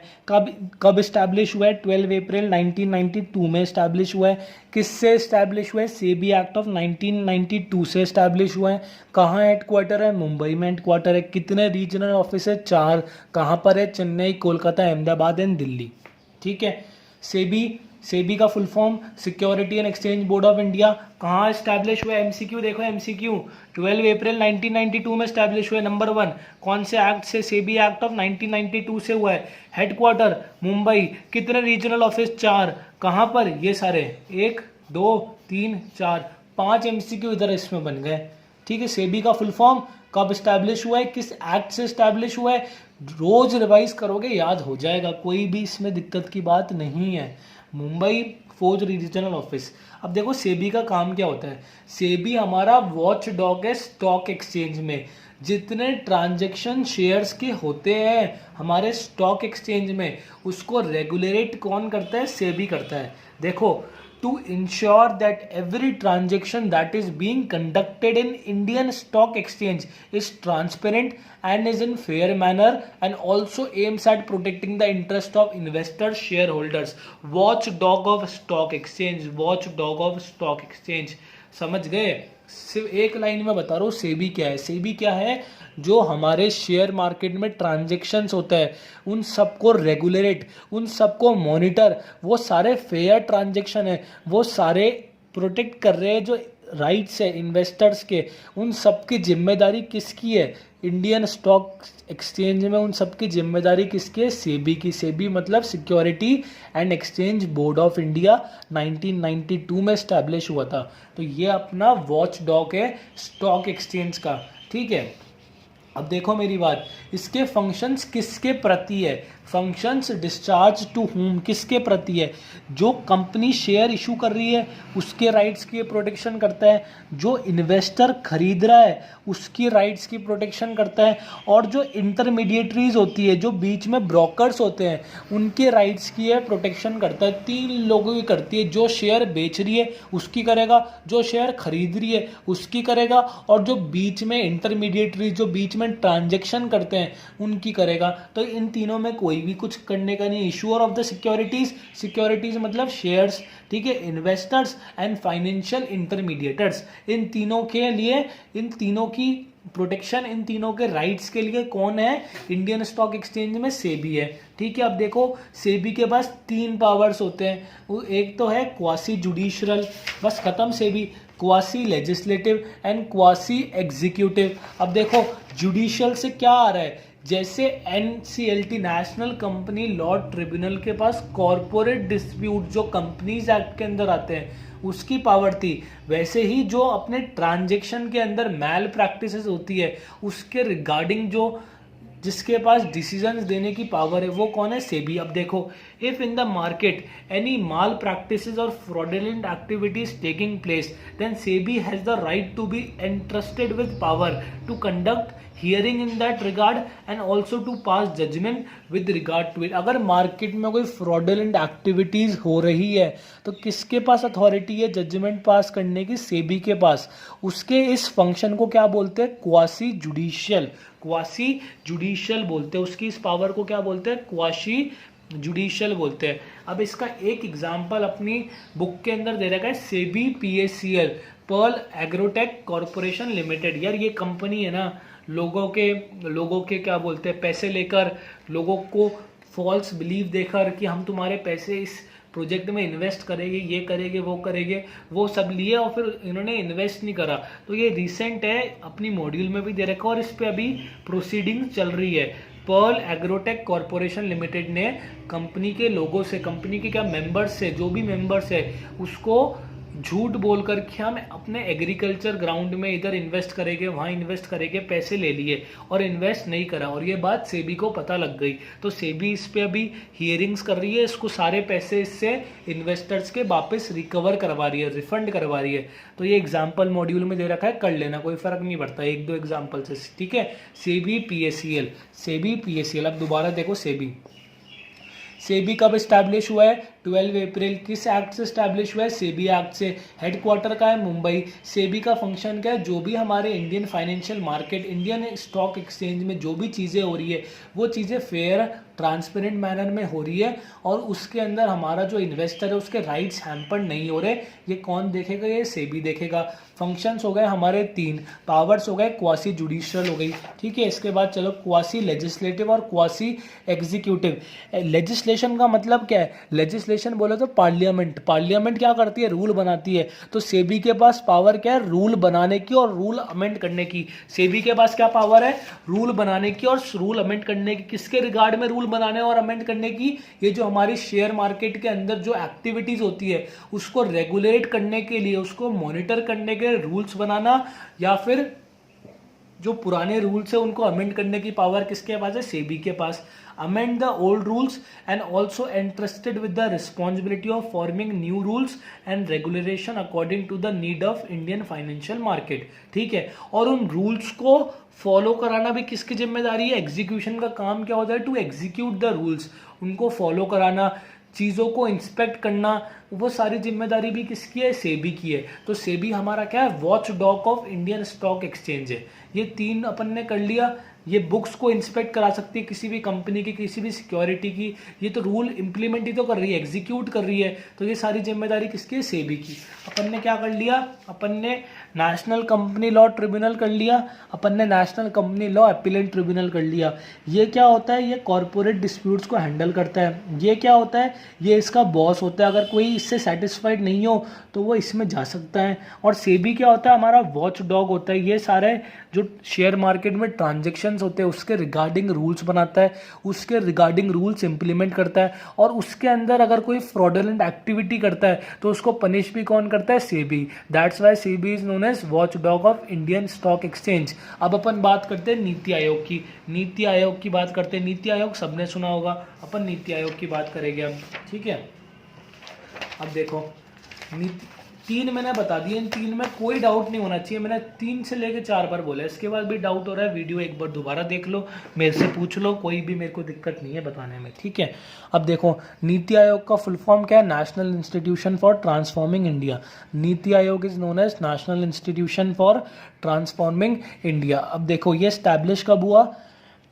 कब इस्टेब्लिश हुआ है? 12 अप्रैल 1992 में इस्टेब्लिश हुआ है। किससे इस्टेब्लिश हुआ है? सेबी एक्ट ऑफ 1992 से इस्टेब्लिश हुआ है। कहाँ हेडक्वार्टर है? मुंबई में हेडक्वार्टर है। कितने रीजनल ऑफिस है? 4। कहाँ पर है? चेन्नई, कोलकाता, अहमदाबाद एंड दिल्ली। ठीक है, सेबी का full form security and exchange board of India. कहाँ स्टैब्लिश हुआ है? एमसीक्यू देखो, एमसीक्यू 12 अप्रैल 1992 में स्टैब्लिश हुआ है। नंबर 1, कौन से एक्ट से? सेबी एक्ट ऑफ 1992 से हुआ है। हेडक्वार्टर मुंबई। कितने रीजनल ऑफिस? 4। कहाँ पर? ये सारे 1 2 3 4 5 एमसीक्यू इधर इसमें बन गए। ठीक है, सेबी का फुल फॉर्म कब स्टैब्लिश हुआ है, किस एक्ट से स्टैब्लिश हुआ है, रोज रिवाइज करोगे याद हो जाएगा, कोई भी इसमें दिक्कत की बात नहीं है। मुंबई फौज रीजनल ऑफिस। अब देखो सेबी का काम क्या होता है। सेबी हमारा वॉच डॉग है स्टॉक एक्सचेंज में। जितने ट्रांजैक्शन शेयर्स के होते हैं हमारे स्टॉक एक्सचेंज में, उसको रेगुलेट कौन करता है? सेबी करता है। देखो, to ensure that every transaction that is being conducted in Indian stock exchange is transparent and is in fair manner, and also aims at protecting the interest of investors, shareholders. Watchdog of stock exchange, watchdog of stock exchange। समझ गए? सिर्फ एक line में बता रहा हूँ सेबी क्या है। सेबी क्या है? जो हमारे शेयर मार्केट में ट्रांजेक्शन्स होता है उन सबको रेगुलेट, उन सबको मॉनिटर, वो सारे फेयर ट्रांजेक्शन है, वो सारे प्रोटेक्ट कर रहे हैं जो राइट्स है इन्वेस्टर्स के, उन सबकी जिम्मेदारी किसकी है? इंडियन स्टॉक एक्सचेंज में उन सबकी जिम्मेदारी किसकी है? सेबी की। सेबी मतलब security and exchange board of India, 1992 में स्टैब्लिश हुआ था। तो ये अपना वॉच डॉग है स्टॉक एक्सचेंज का, ठीक है। अब देखो मेरी बात, इसके फंक्शंस किसके प्रति है? फंक्शंस डिस्चार्ज टू होम, किसके प्रति है? जो कंपनी शेयर इशू कर रही है उसके राइट्स की प्रोटेक्शन करता है, जो इन्वेस्टर खरीद रहा है उसकी राइट्स की प्रोटेक्शन करता है, और जो इंटरमीडिएटरीज होती है, जो बीच में ब्रोकर्स होते हैं, उनके राइट्स की है प्रोटेक्शन करता है। 3 लोगों की करती है, जो शेयर बेच रही है उसकी करेगा, जो शेयर खरीद रही है उसकी करेगा, और जो बीच में इंटरमीडिएटरीज, जो बीच में ट्रांजेक्शन करते हैं उनकी करेगा। तो इन तीनों में कोई भी कुछ करने का नहीं। Issuer of the securities, securities मतलब शेयर्स, ठीक है, इन्वेस्टर्स एंड फाइनेंशियल इंटरमीडिएटर्स, इन तीनों के लिए, इन तीनों की प्रोटेक्शन, इन तीनों के राइट्स के लिए कौन है? इंडियन स्टॉक एक्सचेंज में सेबी है, ठीक है। अब देखो सेबी के पास 3 पावर्स होते हैं, वो एक तो है क्वासी जुडिशियल, बस खत्म SEBI, quasi legislative and quasi executive. अब देखो जुडिशियल से क्या आ रहा है? जैसे NCLT national Company Law tribunal के पास कॉरपोरेट डिस्प्यूट जो कंपनीज एक्ट के अंदर आते हैं उसकी पावर थी, वैसे ही जो अपने ट्रांजैक्शन के अंदर मैल प्रैक्टिसेस होती है उसके रिगार्डिंग जो जिसके पास डिसीजंस देने की पावर है वो कौन है? सेबी। अब देखो, if in the market any malpractices और fraudulent activities taking place then SEBI has the right to be entrusted with power to conduct hearing in that regard and also to pass judgment with regard to it. अगर market में कोई fraudulent activities हो रही है तो किसके पास authority है judgement पास करने की? सेबी के पास। उसके इस फंक्शन को क्या बोलते हैं? क्वासी जुडिशियल, क्वासी जुडिशियल बोलते हैं। उसकी इस पावर को क्या बोलते हैं? क्वासी जुडिशियल बोलते हैं। अब इसका एक एग्जाम्पल अपनी बुक के अंदर दे रखा है, सेबी पीएसीएल, पर्ल एग्रोटेक कॉरपोरेशन लिमिटेड। यार ये कंपनी है ना, लोगों के क्या बोलते हैं, पैसे लेकर, लोगों को फॉल्स बिलीव देकर कि हम तुम्हारे पैसे इस प्रोजेक्ट में इन्वेस्ट करेंगे, ये करेंगे, वो करेंगे, वो सब लिए और फिर इन्होंने इन्वेस्ट नहीं करा। तो ये रिसेंट है, अपनी मॉड्यूल में भी दे रखा और इस पे अभी प्रोसीडिंग चल रही है। पर्ल एग्रोटेक कॉरपोरेशन लिमिटेड ने कंपनी के लोगों से, कंपनी के क्या मेंबर्स से, जो भी मेंबर्स है उसको झूठ बोलकर कि हम अपने एग्रीकल्चर ग्राउंड में इधर इन्वेस्ट करेंगे, वहाँ इन्वेस्ट करेंगे, पैसे ले लिए और इन्वेस्ट नहीं करा, और ये बात सेबी को पता लग गई। तो सेबी इस पे अभी हियरिंग्स कर रही है, इसको सारे पैसे इससे इन्वेस्टर्स के वापस रिकवर करवा रही है, रिफंड करवा रही है। तो ये एग्जाम्पल मॉड्यूल में दे रखा है, कर लेना, कोई फर्क नहीं पड़ता, 1-2 एग्जाम्पल से, ठीक है। SEBI PACL, SEBI PACL. अब दोबारा देखो सेबी, सेबी कब इस्टेब्लिश हुआ है? 12 अप्रैल। किस एक्ट से इस्टेब्लिश हुआ है? सेबी एक्ट से। हेडक्वार्टर का है मुंबई। सेबी का फंक्शन क्या है? जो भी हमारे Indian financial market, Indian stock exchange में जो भी चीज़ें हो रही है वो चीज़ें फेयर ट्रांसपेरेंट मैनर में हो रही है और उसके अंदर हमारा जो इन्वेस्टर है उसके राइट्स हैम्पर नहीं हो रहे, ये कौन देखेगा? ये सेबी देखेगा। फंक्शंस हो गए हमारे 3, पावर्स हो गए, क्वासी जुडिशियल हो गई, ठीक है। इसके बाद चलो क्वासी लेजिस्लेटिव और क्वासी एग्जीक्यूटिव। लेजिस्लेशन का मतलब क्या है? लेजिस्लेशन बोले तो पार्लियामेंट, पार्लियामेंट क्या करती है? रूल बनाती है। तो सेबी के पास पावर क्या है? रूल बनाने की और रूल अमेंड करने की। सेबी के पास क्या पावर है? रूल बनाने की और रूल अमेंड करने की। किसके रिगार्ड में रूल बनाने और अमेंड करने की? ये जो हमारी शेयर मार्केट के अंदर जो एक्टिविटीज होती है उसको रेगुलेट करने के लिए, उसको मॉनिटर करने के रूल्स बनाना, या फिर जो पुराने रूल्स है उनको अमेंड करने की पावर किसके पास है? सेबी के पास। Amend the old rules and also entrusted with the responsibility of forming new rules and regulation according to the need of Indian financial market, ठीक है। और उन रूल्स को फॉलो कराना भी किसकी जिम्मेदारी है? एग्जीक्यूशन का काम क्या होता है? टू एग्जीक्यूट द रूल्स, उनको फॉलो कराना, चीज़ों को इंस्पेक्ट करना, वो सारी जिम्मेदारी भी किसकी है, सेबी की है। तो सेबी हमारा क्या है, watch dog of Indian stock exchange है। ये तीन अपन ने कर लिया। ये बुक्स को इंस्पेक्ट करा सकती है किसी भी कंपनी की, किसी भी सिक्योरिटी की। ये तो रूल इंप्लीमेंट ही तो कर रही है, एग्जीक्यूट कर रही है। तो ये सारी जिम्मेदारी किसकी है, सेबी की। अपन ने क्या कर लिया, अपन ने नेशनल कंपनी लॉ ट्रिब्यूनल कर लिया, अपन ने national Company law appellate tribunal कर लिया। ये क्या होता है, ये कॉर्पोरेट डिस्प्यूट्स को हैंडल करता है। ये क्या होता है, ये इसका बॉस होता है। अगर कोई इससे सेटिस्फाइड नहीं हो तो वो इसमें जा सकता है। और सेबी क्या होता है, हमारा वॉच डॉग होता है। ये सारे जो शेयर मार्केट में ट्रांजेक्शन्स होते हैं उसके रिगार्डिंग रूल्स बनाता है, उसके रिगार्डिंग रूल्स इंप्लीमेंट करता है। और उसके अंदर अगर कोई फ्रॉडुलेंट एक्टिविटी करता है तो उसको पनिश भी कौन करता है, SEBI. That's why SEBI is known as watchdog of Indian stock exchange. अब अपन बात करते हैं नीति आयोग की। नीति आयोग की बात करते हैं। नीति आयोग सबने सुना होगा, अपन नीति आयोग की बात करेंगे अब, ठीक है। अब देखो नीति, तीन मैंने बता दिए, इन तीन में कोई डाउट नहीं होना चाहिए। मैंने 3 से लेकर 4 बार बोला, इसके बाद भी डाउट हो रहा है वीडियो एक बार दोबारा देख लो, मेरे से पूछ लो, कोई भी मेरे को दिक्कत नहीं है बताने में, ठीक है। अब देखो नीति आयोग का फुल फॉर्म क्या है, national institution for transforming India. NITI Aayog is known as national institution for transforming India. अब देखो ये स्टैब्लिश कब हुआ,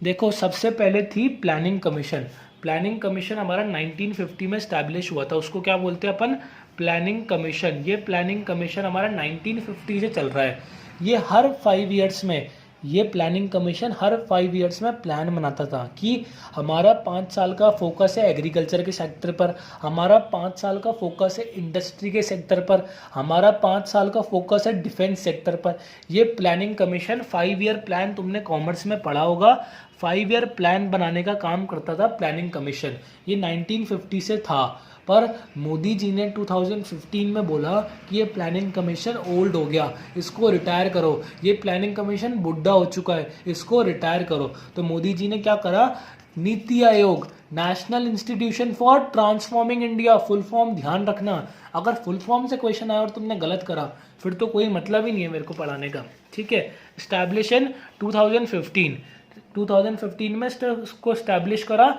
देखो सबसे पहले थी प्लानिंग कमीशन। प्लानिंग कमीशन हमारा 1950 में स्टैब्लिश हुआ था, उसको क्या बोलते हैं अपन, प्लानिंग कमीशन। ये प्लानिंग कमीशन हमारा 1950 से चल रहा है। ये हर 5 ईयर्स में, ये प्लानिंग कमीशन हर 5 ईयर्स में प्लान बनाता था कि हमारा 5 साल का फोकस है एग्रीकल्चर के सेक्टर पर, हमारा 5 साल का फोकस है इंडस्ट्री के सेक्टर पर, हमारा 5 साल का फोकस है डिफेंस सेक्टर पर। ये प्लानिंग कमीशन 5 ईयर प्लान, तुमने कॉमर्स में पढ़ा होगा, 5 ईयर प्लान बनाने का काम करता था प्लानिंग कमीशन। ये 1950 से था, पर मोदी जी ने 2015 में बोला कि ये प्लानिंग कमीशन ओल्ड हो गया, इसको रिटायर करो, ये प्लानिंग कमीशन बुढ़ा हो चुका है, इसको रिटायर करो। तो मोदी जी ने क्या करा, NITI Aayog, national institution for transforming India, full form ध्यान रखना। अगर फुल फॉर्म से क्वेश्चन आया और तुमने गलत करा फिर तो कोई मतलब ही नहीं है मेरे को पढ़ाने का, ठीक है। स्टैब्लिश इन 2015 में इसको स्टैब्लिश करा,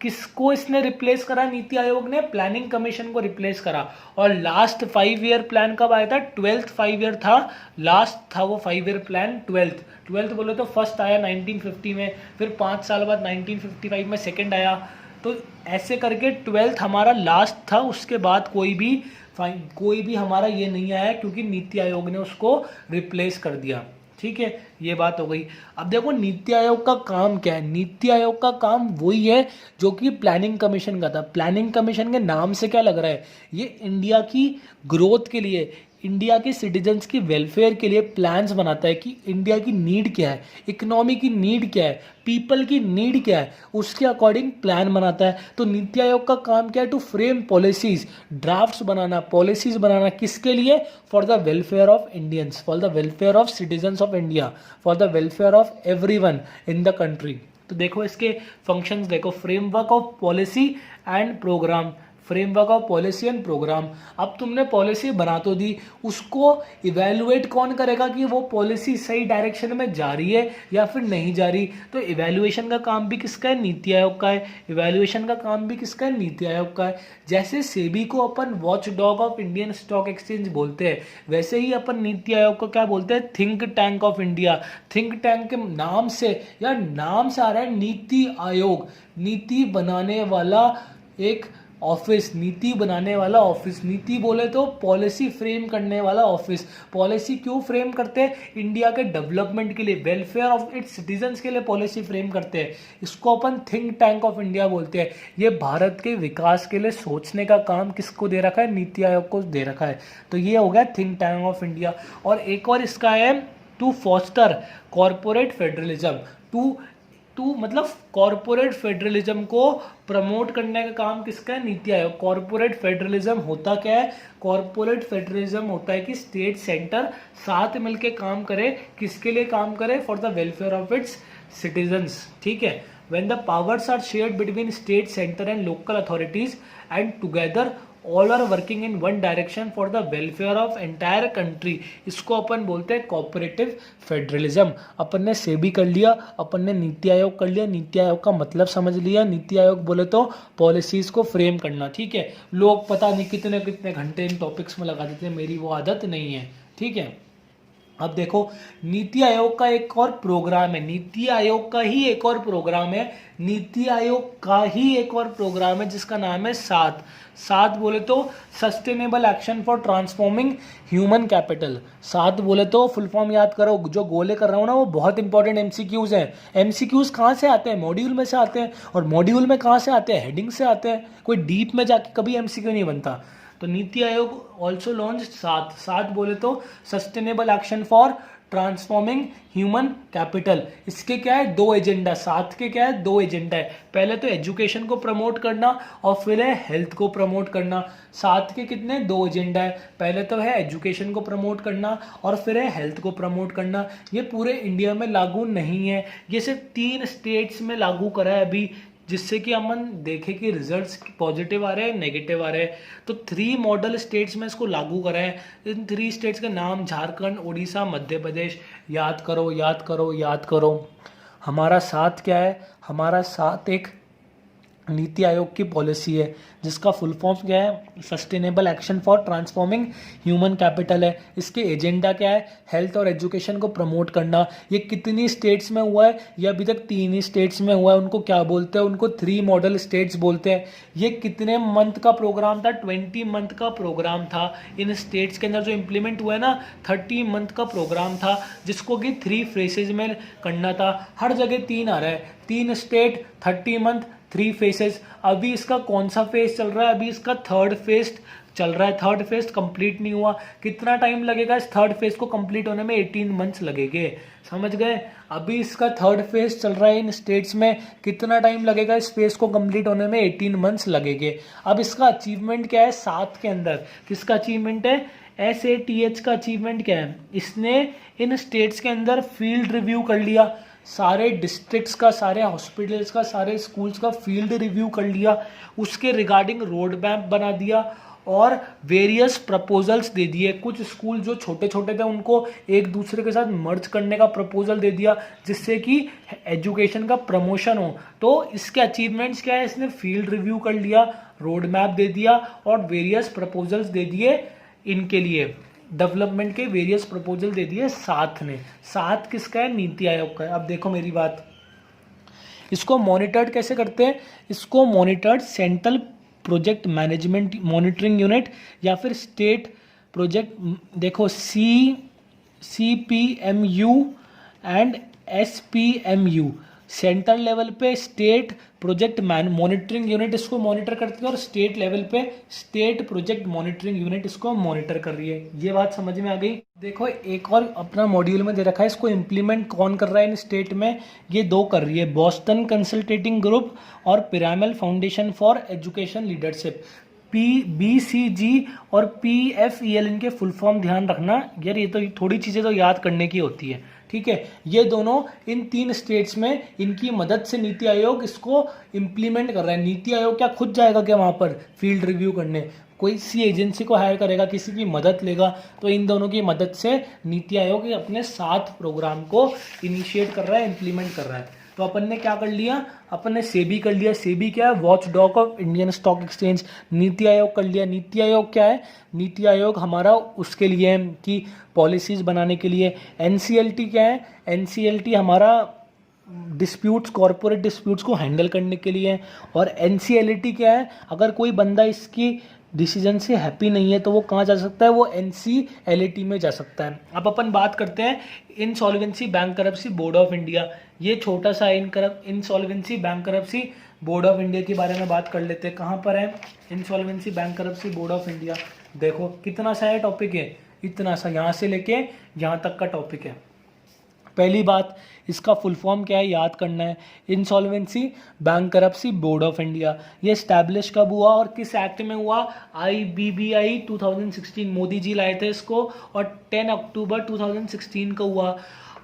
किसको इसने रिप्लेस करा, नीति आयोग ने प्लानिंग कमीशन को रिप्लेस करा। और लास्ट 5 ईयर प्लान कब आया था, 12th 5 ईयर था, लास्ट था वो 5 ईयर प्लान 12th बोले तो फर्स्ट आया 1950 में, फिर 5 साल बाद 1955 में सेकंड आया। तो ऐसे करके 12th हमारा लास्ट था, उसके बाद कोई भी हमारा ये नहीं आया क्योंकि नीति आयोग ने उसको रिप्लेस कर दिया, ठीक है। ये बात हो गई। अब देखो नीति आयोग का काम क्या है, नीति आयोग का काम वही है जो कि प्लानिंग कमीशन का था। प्लानिंग कमीशन के नाम से क्या लग रहा है, ये इंडिया की ग्रोथ के लिए, इंडिया के सिटीजन्स की वेलफेयर के लिए प्लान्स बनाता है कि इंडिया की नीड क्या है, इकोनॉमी की नीड क्या है, पीपल की नीड क्या है, उसके अकॉर्डिंग प्लान बनाता है। तो नीति आयोग का काम क्या है, टू फ्रेम पॉलिसीज, ड्राफ्ट्स बनाना, पॉलिसीज बनाना, किसके लिए, for the welfare of Indians, for the welfare of citizens of India, for the welfare of everyone in the country. तो देखो इसके फंक्शंस देखो, framework of policy and programme, framework of policy and programme. अब तुमने policy बना तो दी, उसको evaluate कौन करेगा कि वो पॉलिसी सही डायरेक्शन में जा रही है या फिर नहीं जा रही। तो इवेलुएशन का काम भी किसका है, नीति आयोग का है। इवेलुएशन का काम भी किसका है, नीति आयोग का है। जैसे सेबी को अपन watchdog of Indian stock exchange बोलते हैं, वैसे ही अपन नीति आयोग को क्या बोलते हैं, think tank of India. Think tank के नाम से या नाम से आ रहा है नीति आयोग, नीति बनाने वाला एक ऑफिस, नीति बनाने वाला ऑफिस। नीति बोले तो पॉलिसी फ्रेम करने वाला ऑफिस। पॉलिसी क्यों फ्रेम करते हैं, इंडिया के डेवलपमेंट के लिए, वेलफेयर ऑफ इट्स सिटीजन्स के लिए पॉलिसी फ्रेम करते हैं। इसको अपन थिंक टैंक ऑफ इंडिया बोलते हैं। ये भारत के विकास के लिए सोचने का काम किसको दे रखा है, नीति आयोग को दे रखा है। तो ये हो गया थिंक टैंक ऑफ इंडिया। और एक और इसका है to foster corporate federalism. To मतलब कॉर्पोरेट फेडरलिज्म को प्रमोट करने का काम किसका है, नीति आयोग। कॉर्पोरेट फेडरलिज्म होता क्या है, कॉर्पोरेट फेडरलिज्म होता है कि स्टेट सेंटर साथ मिलके काम करे, किसके लिए काम करे, for the welfare of its citizens, ठीक है। When the powers are shared between state, center and local authorities and together all are working in one direction for the welfare of entire country. इसको अपन बोलते हैं cooperative federalism. अपन ने सेबी कर लिया, अपन ने नीति आयोग कर लिया, नीति आयोग का मतलब समझ लिया। नीति आयोग बोले तो पॉलिसीज को फ्रेम करना, ठीक है। लोग पता नहीं कितने कितने घंटे इन टॉपिक्स में लगा देते हैं, मेरी वो आदत नहीं है, ठीक है। अब देखो नीति आयोग का एक और प्रोग्राम है, नीति आयोग का ही एक और प्रोग्राम है, नीति आयोग का ही एक और प्रोग्राम है जिसका नाम है सात। सात बोले तो sustainable action for transforming human capital. सात बोले तो फुल फॉर्म याद करो, जो गोले कर रहा हूँ ना वो बहुत इंपॉर्टेंट एमसीक्यूज हैं। एमसीक्यूज कहाँ से आते हैं? मॉड्यूल में से आते हैं। और मॉड्यूल में कहाँ से आते हैं? हेडिंग से आते हैं। कोई डीप में जाके कभी एमसीक्यू नहीं बनता। तो नीति आयोग ऑल्सो लॉन्च सात। सात बोले तो sustainable action for transforming human capital. इसके क्या है? दो एजेंडा। सात के क्या है? दो एजेंडा है। पहले तो एजुकेशन को प्रमोट करना और फिर है हेल्थ को प्रमोट करना। सात के कितने? दो एजेंडा है। पहले तो है एजुकेशन को प्रमोट करना और फिर है हेल्थ को प्रमोट करना। ये पूरे इंडिया में लागू नहीं है, ये सिर्फ 3 स्टेट्स में लागू करा है अभी, जिससे कि हम देखें कि रिजल्ट्स पॉजिटिव आ रहे हैं, नेगेटिव आ रहे हैं। तो 3 मॉडल स्टेट्स में इसको लागू करा है। इन 3 स्टेट्स के नाम झारखंड, उड़ीसा, मध्य प्रदेश। याद करो याद करो याद करो। हमारा साथ क्या है? हमारा साथ एक नीति आयोग की पॉलिसी है जिसका फुल फॉर्म क्या है? Sustainable action for transforming human capital है। इसके एजेंडा क्या है? हेल्थ और एजुकेशन को प्रमोट करना। ये कितनी स्टेट्स में हुआ है? ये अभी तक 3 ही स्टेट्स में हुआ है। उनको क्या बोलते हैं? उनको 3 मॉडल स्टेट्स बोलते हैं। ये कितने मंथ का प्रोग्राम था? 20 मंथ का प्रोग्राम था। इन स्टेट्स के अंदर जो इम्प्लीमेंट हुआ है ना, 30 मंथ का प्रोग्राम था, जिसको कि 3 फेसेज में करना था। हर जगह 3 आ रहा है, 3 स्टेट, 30 मंथ, 3 फेसेस। अभी इसका कौन सा फेज चल रहा है? अभी इसका 3rd फेज चल रहा है। 3rd फेज कंप्लीट नहीं हुआ। कितना टाइम लगेगा इस 3rd फेज को कंप्लीट होने में? 18 मंथ्स लगेंगे। समझ गए? अभी इसका 3rd फेज चल रहा है इन स्टेट्स में। कितना टाइम लगेगा इस फेज को कंप्लीट होने में? 18 मंथ्स लगेंगे। अब इसका अचीवमेंट क्या है 7 के अंदर? किसका अचीवमेंट है? SATH का अचीवमेंट क्या है? इसने इन स्टेट्स के अंदर फील्ड रिव्यू कर लिया, सारे डिस्ट्रिक्ट्स का, सारे हॉस्पिटल्स का, सारे स्कूल्स का फील्ड रिव्यू कर लिया, उसके रिगार्डिंग रोड मैप बना दिया और वेरियस प्रपोजल्स दे दिए। कुछ स्कूल जो छोटे छोटे थे उनको एक दूसरे के साथ मर्ज करने का प्रपोजल दे दिया, जिससे कि एजुकेशन का प्रमोशन हो। तो इसके अचीवमेंट्स क्या है? इसने फील्ड रिव्यू कर लिया, रोड मैप दे दिया और वेरियस प्रपोजल्स दे दिए। इनके लिए डेवलपमेंट के वेरियस प्रपोजल दे दिए साथ ने। साथ किसका है? नीति आयोग का है। अब देखो मेरी बात, इसको मॉनिटर्ड कैसे करते हैं? इसको monitored central project management monitoring unit या फिर स्टेट प्रोजेक्ट, देखो CPMU and SPMU, central level पे स्टेट प्रोजेक्ट मॉनिटरिंग यूनिट इसको मॉनिटर करती है और स्टेट लेवल पे स्टेट प्रोजेक्ट मॉनिटरिंग यूनिट इसको मॉनिटर कर रही है। ये बात समझ में आ गई? देखो एक और अपना मॉड्यूल में दे रखा है, इसको इम्प्लीमेंट कौन कर रहा है इन स्टेट में? ये 2 कर रही है, बोस्टन कंसल्टेटिंग ग्रुप और Piramal foundation for education leadership. BCG और PFEL, इनके फुल फॉर्म ध्यान रखना यार, ये तो थोड़ी चीज़ें तो याद करने की होती है, ठीक है। ये दोनों इन 3 स्टेट्स में इनकी मदद से नीति आयोग इसको इम्प्लीमेंट कर रहा है। नीति आयोग क्या खुद जाएगा क्या वहाँ पर फील्ड रिव्यू करने? कोई सी एजेंसी को हायर करेगा, किसी की मदद लेगा। तो इन दोनों की मदद से नीति आयोग अपने 7 प्रोग्राम को इनिशिएट कर रहा है, इम्प्लीमेंट कर रहा है। तो अपन ने क्या कर लिया? अपन ने सेबी कर लिया। सेबी क्या है? Watch dog of Indian stock exchange. NITI Aayog कर लिया। नीति आयोग क्या है? नीति आयोग हमारा उसके लिए है कि पॉलिसीज बनाने के लिए। NCLT क्या है? NCLT हमारा डिस्प्यूट्स, कॉर्पोरेट डिस्प्यूट्स को हैंडल करने के लिए। और NCLT क्या है? अगर कोई बंदा इसकी डिसीजन से हैप्पी नहीं है तो वो कहाँ जा सकता है? वो NCLT में जा सकता है। अब अपन बात करते हैं insolvency Bankruptcy Board of India. ये छोटा सा insolvency Bankruptcy Board of India के बारे में बात कर लेते हैं। कहाँ पर है insolvency Bankruptcy Board of India? देखो कितना सा है टॉपिक है, इतना सा, यहाँ से लेके यहाँ तक का टॉपिक है। पहली बात, इसका फुल फॉर्म क्या है याद करना है, insolvency Bankruptcy Board of India. ये इस्टेब्लिश कब हुआ और किस एक्ट में हुआ? IBBI 2016, मोदी जी लाए थे इसको, और 10 अक्टूबर 2016 को हुआ।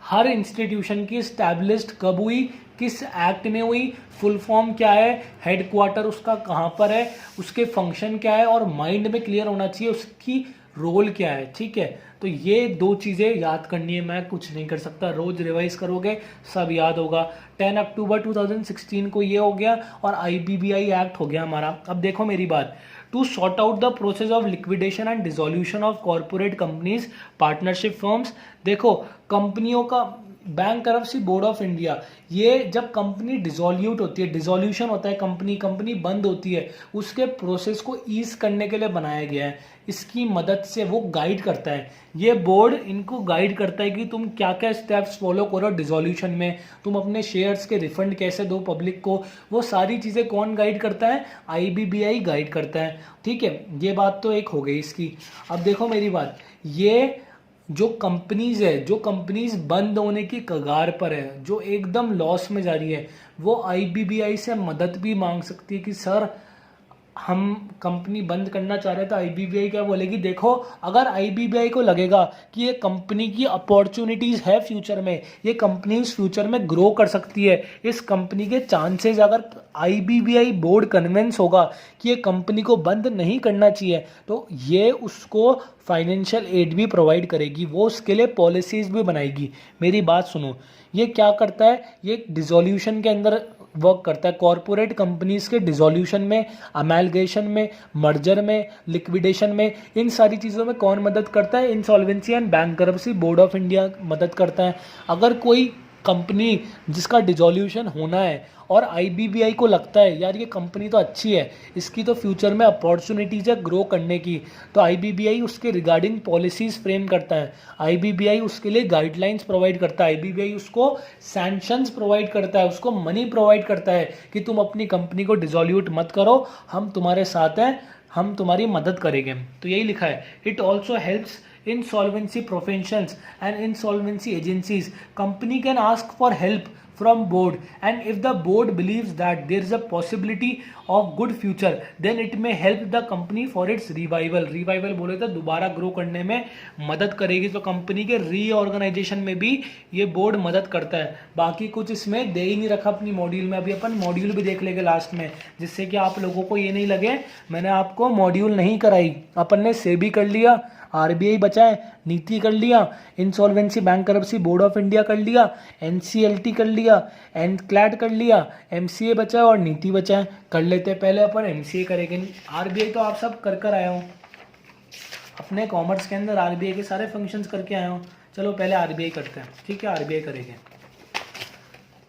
हर इंस्टीट्यूशन की इस्टेब्लिश्ड कब हुई? किस एक्ट में हुई, फुल फॉर्म क्या है, हेडक्वार्टर उसका कहाँ पर है, उसके फंक्शन क्या है, और माइंड में क्लियर होना चाहिए उसकी रोल क्या है। ठीक है, तो ये 2 चीज़ें याद करनी है, मैं कुछ नहीं कर सकता, रोज रिवाइज करोगे सब याद होगा। 10 अक्टूबर 2016 को ये हो गया और IBBI एक्ट हो गया हमारा। अब देखो मेरी बात, to sort out the process of liquidation and dissolution of corporate companies partnership firms. देखो कंपनियों का बैंकरप्सी बोर्ड ऑफ इंडिया, ये जब कंपनी डिसोल्यूट होती है, डिसोल्यूशन होता है, कंपनी बंद होती है, उसके प्रोसेस को ईज करने के लिए बनाया गया है। इसकी मदद से वो गाइड करता है, ये बोर्ड इनको गाइड करता है कि तुम क्या क्या स्टेप्स फॉलो करो डिसोल्यूशन में, तुम अपने शेयर्स के रिफंड कैसे दो पब्लिक को, वो सारी चीज़ें कौन गाइड करता है, IBBI गाइड करता है। ठीक है, ये बात तो एक हो गई इसकी। अब देखो मेरी बात, ये जो कंपनीज है, जो कंपनीज बंद होने की कगार पर है, जो एकदम लॉस में जा रही है, वो IBBI से मदद भी मांग सकती है कि सर हम कंपनी बंद करना चाह रहे हैं। तो IBBI क्या बोलेगी, देखो अगर IBBI को लगेगा कि ये कंपनी की अपॉर्चुनिटीज़ है फ्यूचर में, ये कंपनी फ्यूचर में ग्रो कर सकती है, इस कंपनी के चांसेस, अगर IBBI बोर्ड कन्विंस होगा कि ये कंपनी को बंद नहीं करना चाहिए, तो ये उसको फाइनेंशियल एड भी प्रोवाइड करेगी, वो उसके लिए पॉलिसीज़ भी बनाएगी। मेरी बात सुनो, ये क्या करता है, ये डिसोल्यूशन के अंदर वर्क करता है, कॉरपोरेट कंपनीज के डिसोल्यूशन में, अमेलगेशन में, मर्जर में, लिक्विडेशन में, इन सारी चीज़ों में कौन मदद करता है, insolvency and bankruptcy Board of India मदद करता है। अगर कोई कंपनी जिसका डिसोल्यूशन होना है और IBBI को लगता है यार ये कंपनी तो अच्छी है, इसकी तो फ्यूचर में अपॉर्चुनिटीज़ है ग्रो करने की, तो IBBI उसके रिगार्डिंग पॉलिसीज़ फ्रेम करता है, IBBI उसके लिए गाइडलाइंस प्रोवाइड करता है, IBBI उसको सैंक्शंस प्रोवाइड करता है, उसको मनी प्रोवाइड करता है कि तुम अपनी कंपनी को डिसोल्यूट मत करो, हम तुम्हारे साथ हैं, हम तुम्हारी मदद करेंगे। तो यही लिखा है, it also helps insolvency professions and insolvency agencies. Company can ask for help from board, and if the board believes that there is a possibility of good future, then it may help the company for its revival बोले तो दोबारा grow करने में मदद करेगी। तो company के reorganisation में भी ये बोर्ड मदद करता है। बाकी कुछ इसमें दे ही नहीं रखा अपनी मॉड्यूल में, अभी अपन मॉड्यूल भी देख लेंगे लास्ट में, जिससे कि आप लोगों को ये नहीं लगे मैंने आपको मॉड्यूल नहीं कराई। अपन ने सेबी कर लिया, RBI बचा है, नीति कर लिया, insolvency Bankruptcy Board of India कर लिया, NCLT कर लिया, NCLAT कर लिया, MCA बचा है और नीति बचा है। कर लेते हैं पहले अपन MCA करेंगे। RBI तो आप सब कर आए हो, अपने कॉमर्स के अंदर RBI के सारे फंक्शंस करके आए हो। चलो पहले RBI करते हैं, ठीक है, RBI करेंगे।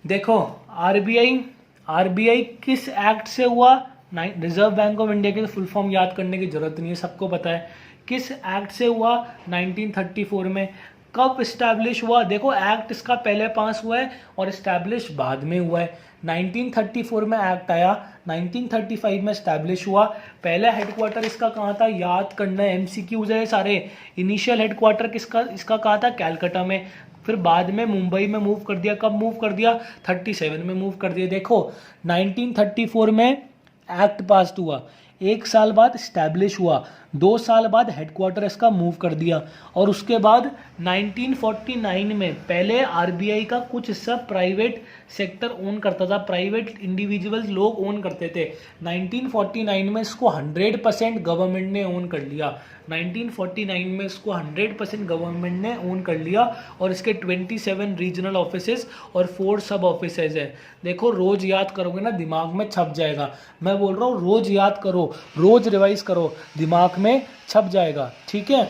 देखो RBI किस एक्ट से हुआ, रिजर्व बैंक ऑफ इंडिया की फुल फॉर्म याद करने की जरूरत नहीं है, सबको पता है किस एक्ट से हुआ, 1934 में। कब इस्टेब्लिश हुआ, देखो एक्ट इसका पहले पास हुआ है और इस्टेब्लिश बाद में हुआ है। 1934 में एक्ट आया, 1935 में इस्टेब्लिश हुआ। पहला हेडक्वार्टर इसका कहाँ था, याद करना है, MCQs है सारे। इनिशियल हेडक्वार्टर किसका इसका कहाँ था, कैलकाटा में, फिर बाद में मुंबई में मूव कर दिया। कब मूव कर दिया, 37 में मूव कर दिया। देखो 1934 में एक्ट पास हुआ, 1 साल बाद इस्टेब्लिश हुआ, 2 साल बाद हेडक्वार्टर इसका मूव कर दिया, और उसके बाद 1949 में पहले RBI का कुछ हिस्सा प्राइवेट सेक्टर ओन करता था, प्राइवेट इंडिविजुअल्स लोग ओन करते थे। 1949 में इसको 100% गवर्नमेंट ने ओन कर लिया। 1949 में इसको 100% गवर्नमेंट ने ओन कर लिया, और इसके 27 रीजनल ऑफिसेज और 4 सब ऑफिसेज है। देखो रोज याद करोगे ना दिमाग में छप जाएगा, मैं बोल रहा हूँ रोज याद करो, रोज रिवाइज करो, दिमाग में छप जाएगा, ठीक है।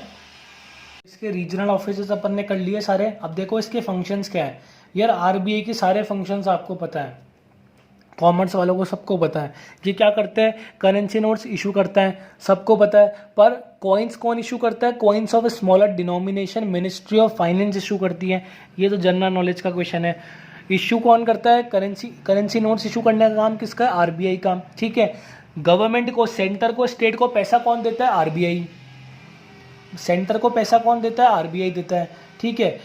इसके रीजनल ऑफिसेज अपन ने कर लिए सारे। अब देखो इसके फंक्शंस क्या है यार, RBI के सारे फंक्शंस आपको पता है, कॉमर्स वालों को सबको पता है। ये क्या करते हैं, करेंसी नोट्स इशू करता है, सबको पता है। पर कॉइन्स कौन इशू करता है, coins of smaller denomination ministry of finance issue करती है। ये तो जनरल नॉलेज का क्वेश्चन है। इशू कौन करता है, करेंसी नोट्स इशू करने का काम किसका है, RBI का, ठीक है। गवर्नमेंट को, सेंटर को, स्टेट को पैसा कौन देता है, RBI। सेंटर को पैसा कौन देता है, RBI देता है, ठीक है।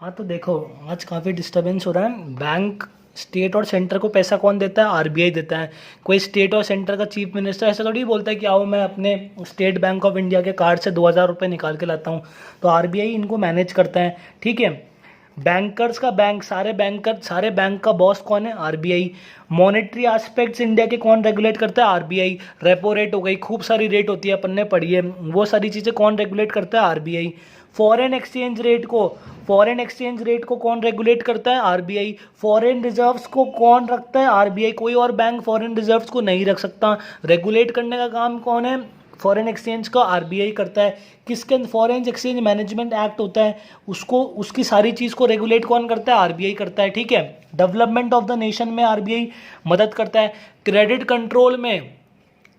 हाँ तो देखो आज काफ़ी डिस्टर्बेंस हो रहा है। बैंक, स्टेट और सेंटर को पैसा कौन देता है, RBI देता है। कोई स्टेट और सेंटर का चीफ मिनिस्टर ऐसा थोड़ी बोलता है कि आओ मैं अपने स्टेट बैंक ऑफ इंडिया के कार्ड से 2000 रुपये निकाल के लाता हूँ, तो RBI इनको मैनेज करता है, ठीक है। बैंकर्स का बैंक, सारे बैंक का बॉस कौन है? आरबीआई। मॉनेटरी एस्पेक्ट्स इंडिया के कौन रेगुलेट करता है? आरबीआई। रेपो रेट हो गई, खूब सारी रेट होती है, अपन ने पढ़ी है, वो सारी चीज़ें कौन रेगुलेट करता है? आरबीआई। फॉरेन एक्सचेंज रेट को कौन रेगुलेट करता है? आरबीआई। फॉरेन रिजर्व्स को कौन रखता है? आरबीआई। कोई और बैंक फॉरेन रिजर्व्स को नहीं रख सकता। रेगुलेट करने का काम कौन है? फॉरेन एक्सचेंज का आरबीआई करता है। किसके अंदर? फॉरेन एक्सचेंज मैनेजमेंट एक्ट होता है, उसको, उसकी सारी चीज़ को रेगुलेट कौन करता है? आरबीआई करता है, ठीक है। डेवलपमेंट ऑफ द नेशन में आरबीआई मदद करता है। क्रेडिट कंट्रोल में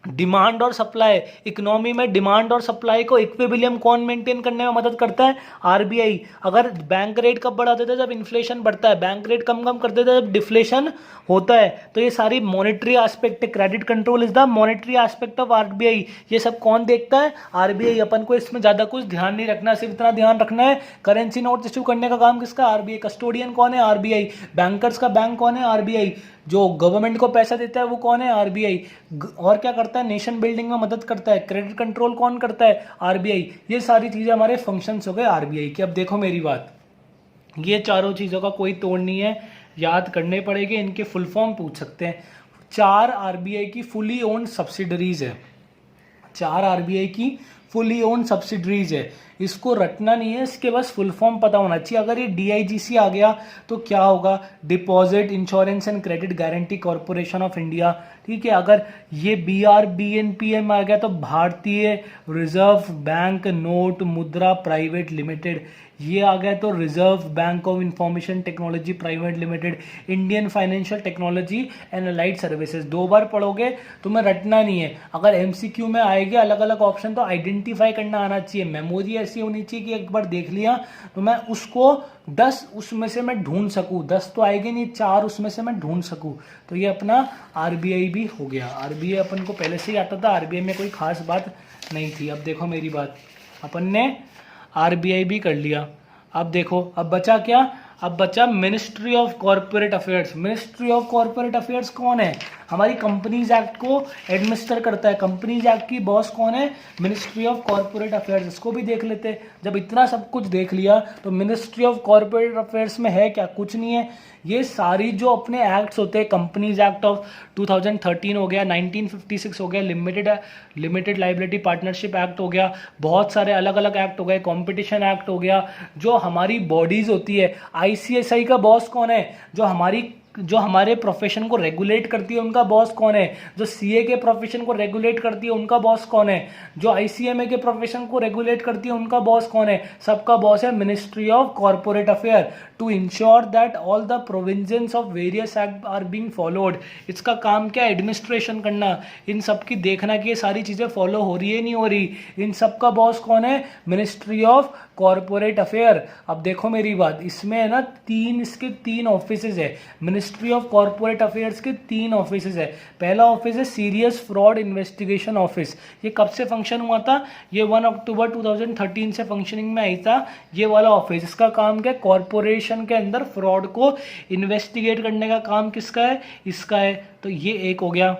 डिमांड और सप्लाई, इकोनॉमी में डिमांड और सप्लाई को इक्विलिब्रियम कौन मेंटेन करने में मदद करता है? आरबीआई। अगर बैंक रेट कब बढ़ा देता है? जब इन्फ्लेशन बढ़ता है। बैंक रेट कम कर देता है जब डिफ्लेशन होता है। तो ये सारी मॉनेटरी एस्पेक्ट है। Credit control is the monetary aspect of RBI. ये सब कौन देखता है? आरबीआई। अपन को इसमें ज़्यादा कुछ ध्यान नहीं रखना, सिर्फ इतना ध्यान रखना है करेंसी नोट इश्यू करने का काम किसका? आरबीआई। कस्टोडियन कौन है? आरबीआई। बैंकर्स का बैंक कौन है? आरबीआई। जो गवर्नमेंट को पैसा देता है वो कौन है? आरबीआई। और क्या करता है? नेशन बिल्डिंग में मदद करता है। क्रेडिट कंट्रोल कौन करता है? आरबीआई। ये सारी चीजें हमारे फंक्शंस हो गए आरबीआई के। अब देखो मेरी बात, ये चारों चीजों का कोई तोड़ नहीं है, याद करने पड़ेंगे, इनके फुल फॉर्म पूछ सकते हैं। 4 आरबीआई की फुली ओन्ड सब्सिडरीज है, 4 आरबीआई की फुली ओन्ड सब्सिडरीज है। इसको रटना नहीं है, इसके बस फुल फॉर्म पता होना चाहिए। अगर ये डीआईजीसी आ गया तो क्या होगा? Deposit insurance and credit guarantee corporation of India, ठीक है। अगर ये बीआरबीएनपीएम आ गया तो भारतीय रिजर्व बैंक नोट मुद्रा प्राइवेट लिमिटेड। ये आ गया तो reserve bank of information technology private limited. Indian financial technology and allied services. 2 बार पढ़ोगे, तुम्हें रटना नहीं है। अगर एमसीक्यू में आएगी अलग अलग ऑप्शन तो आइडेंटिफाई करना आना चाहिए। मेमोरी ऐसी होनी चाहिए कि एक बार देख लिया तो मैं उसको 10 उसमें से मैं ढूंढ सकूं। 10 तो आएगी नहीं, 4 उसमें से मैं ढूंढ सकूं। तो ये अपना आरबीआई भी हो गया। आरबीआई अपन को पहले से ही आता था, आरबीआई में कोई खास बात नहीं थी। अब देखो मेरी बात, अपन ने आरबीआई भी कर लिया। अब देखो, अब बचा क्या? अब बचा ministry of Corporate affairs. Ministry of Corporate affairs कौन है? हमारी कंपनीज एक्ट को एडमिनिस्टर करता है। कंपनीज एक्ट की बॉस कौन है? Ministry of Corporate affairs. इसको भी देख लेते हैं। जब इतना सब कुछ देख लिया तो मिनिस्ट्री ऑफ कॉर्पोरेट अफेयर्स में है क्या? कुछ नहीं है। ये सारी जो अपने एक्ट्स होते हैं, कंपनीज एक्ट ऑफ 2013 हो गया, 1956 हो गया, लिमिटेड लाइबिलिटी पार्टनरशिप एक्ट हो गया, बहुत सारे अलग अलग एक्ट हो गए, कंपटीशन एक्ट हो गया। जो हमारी बॉडीज होती है, आईसीएसआई का बॉस कौन है? जो हमारे प्रोफेशन को रेगुलेट करती है उनका बॉस कौन है? जो सीए के प्रोफेशन को रेगुलेट करती है उनका बॉस कौन है? जो आईसीएमए के प्रोफेशन को रेगुलेट करती है उनका बॉस कौन है? सबका बॉस है ministry of corporate affair, to ensure that all the provisions of various act are being followed. इसका काम क्या? एडमिनिस्ट्रेशन करना, इन सब की देखना कि ये सारी चीजें फॉलो हो रही है नहीं हो रही। इन सब का बॉस कौन है? Ministry of corporate affair. अब देखो मेरी बात, इसमें है ना इसके 3 ऑफिसेज है। मिनिस्ट्री ऑफ कॉर्पोरेट अफेयर्स के 3 ऑफिसेज है। पहला ऑफिस है सीरियस फ्रॉड इन्वेस्टिगेशन ऑफिस। ये कब से फंक्शन हुआ था? ये 1 अक्टूबर 2013 से फंक्शनिंग में आई था ये वाला ऑफिस। इसका काम क्या? कॉर्पोरेशन के अंदर फ्रॉड को इन्वेस्टिगेट करने का काम किसका है? इसका है। तो ये एक हो गया,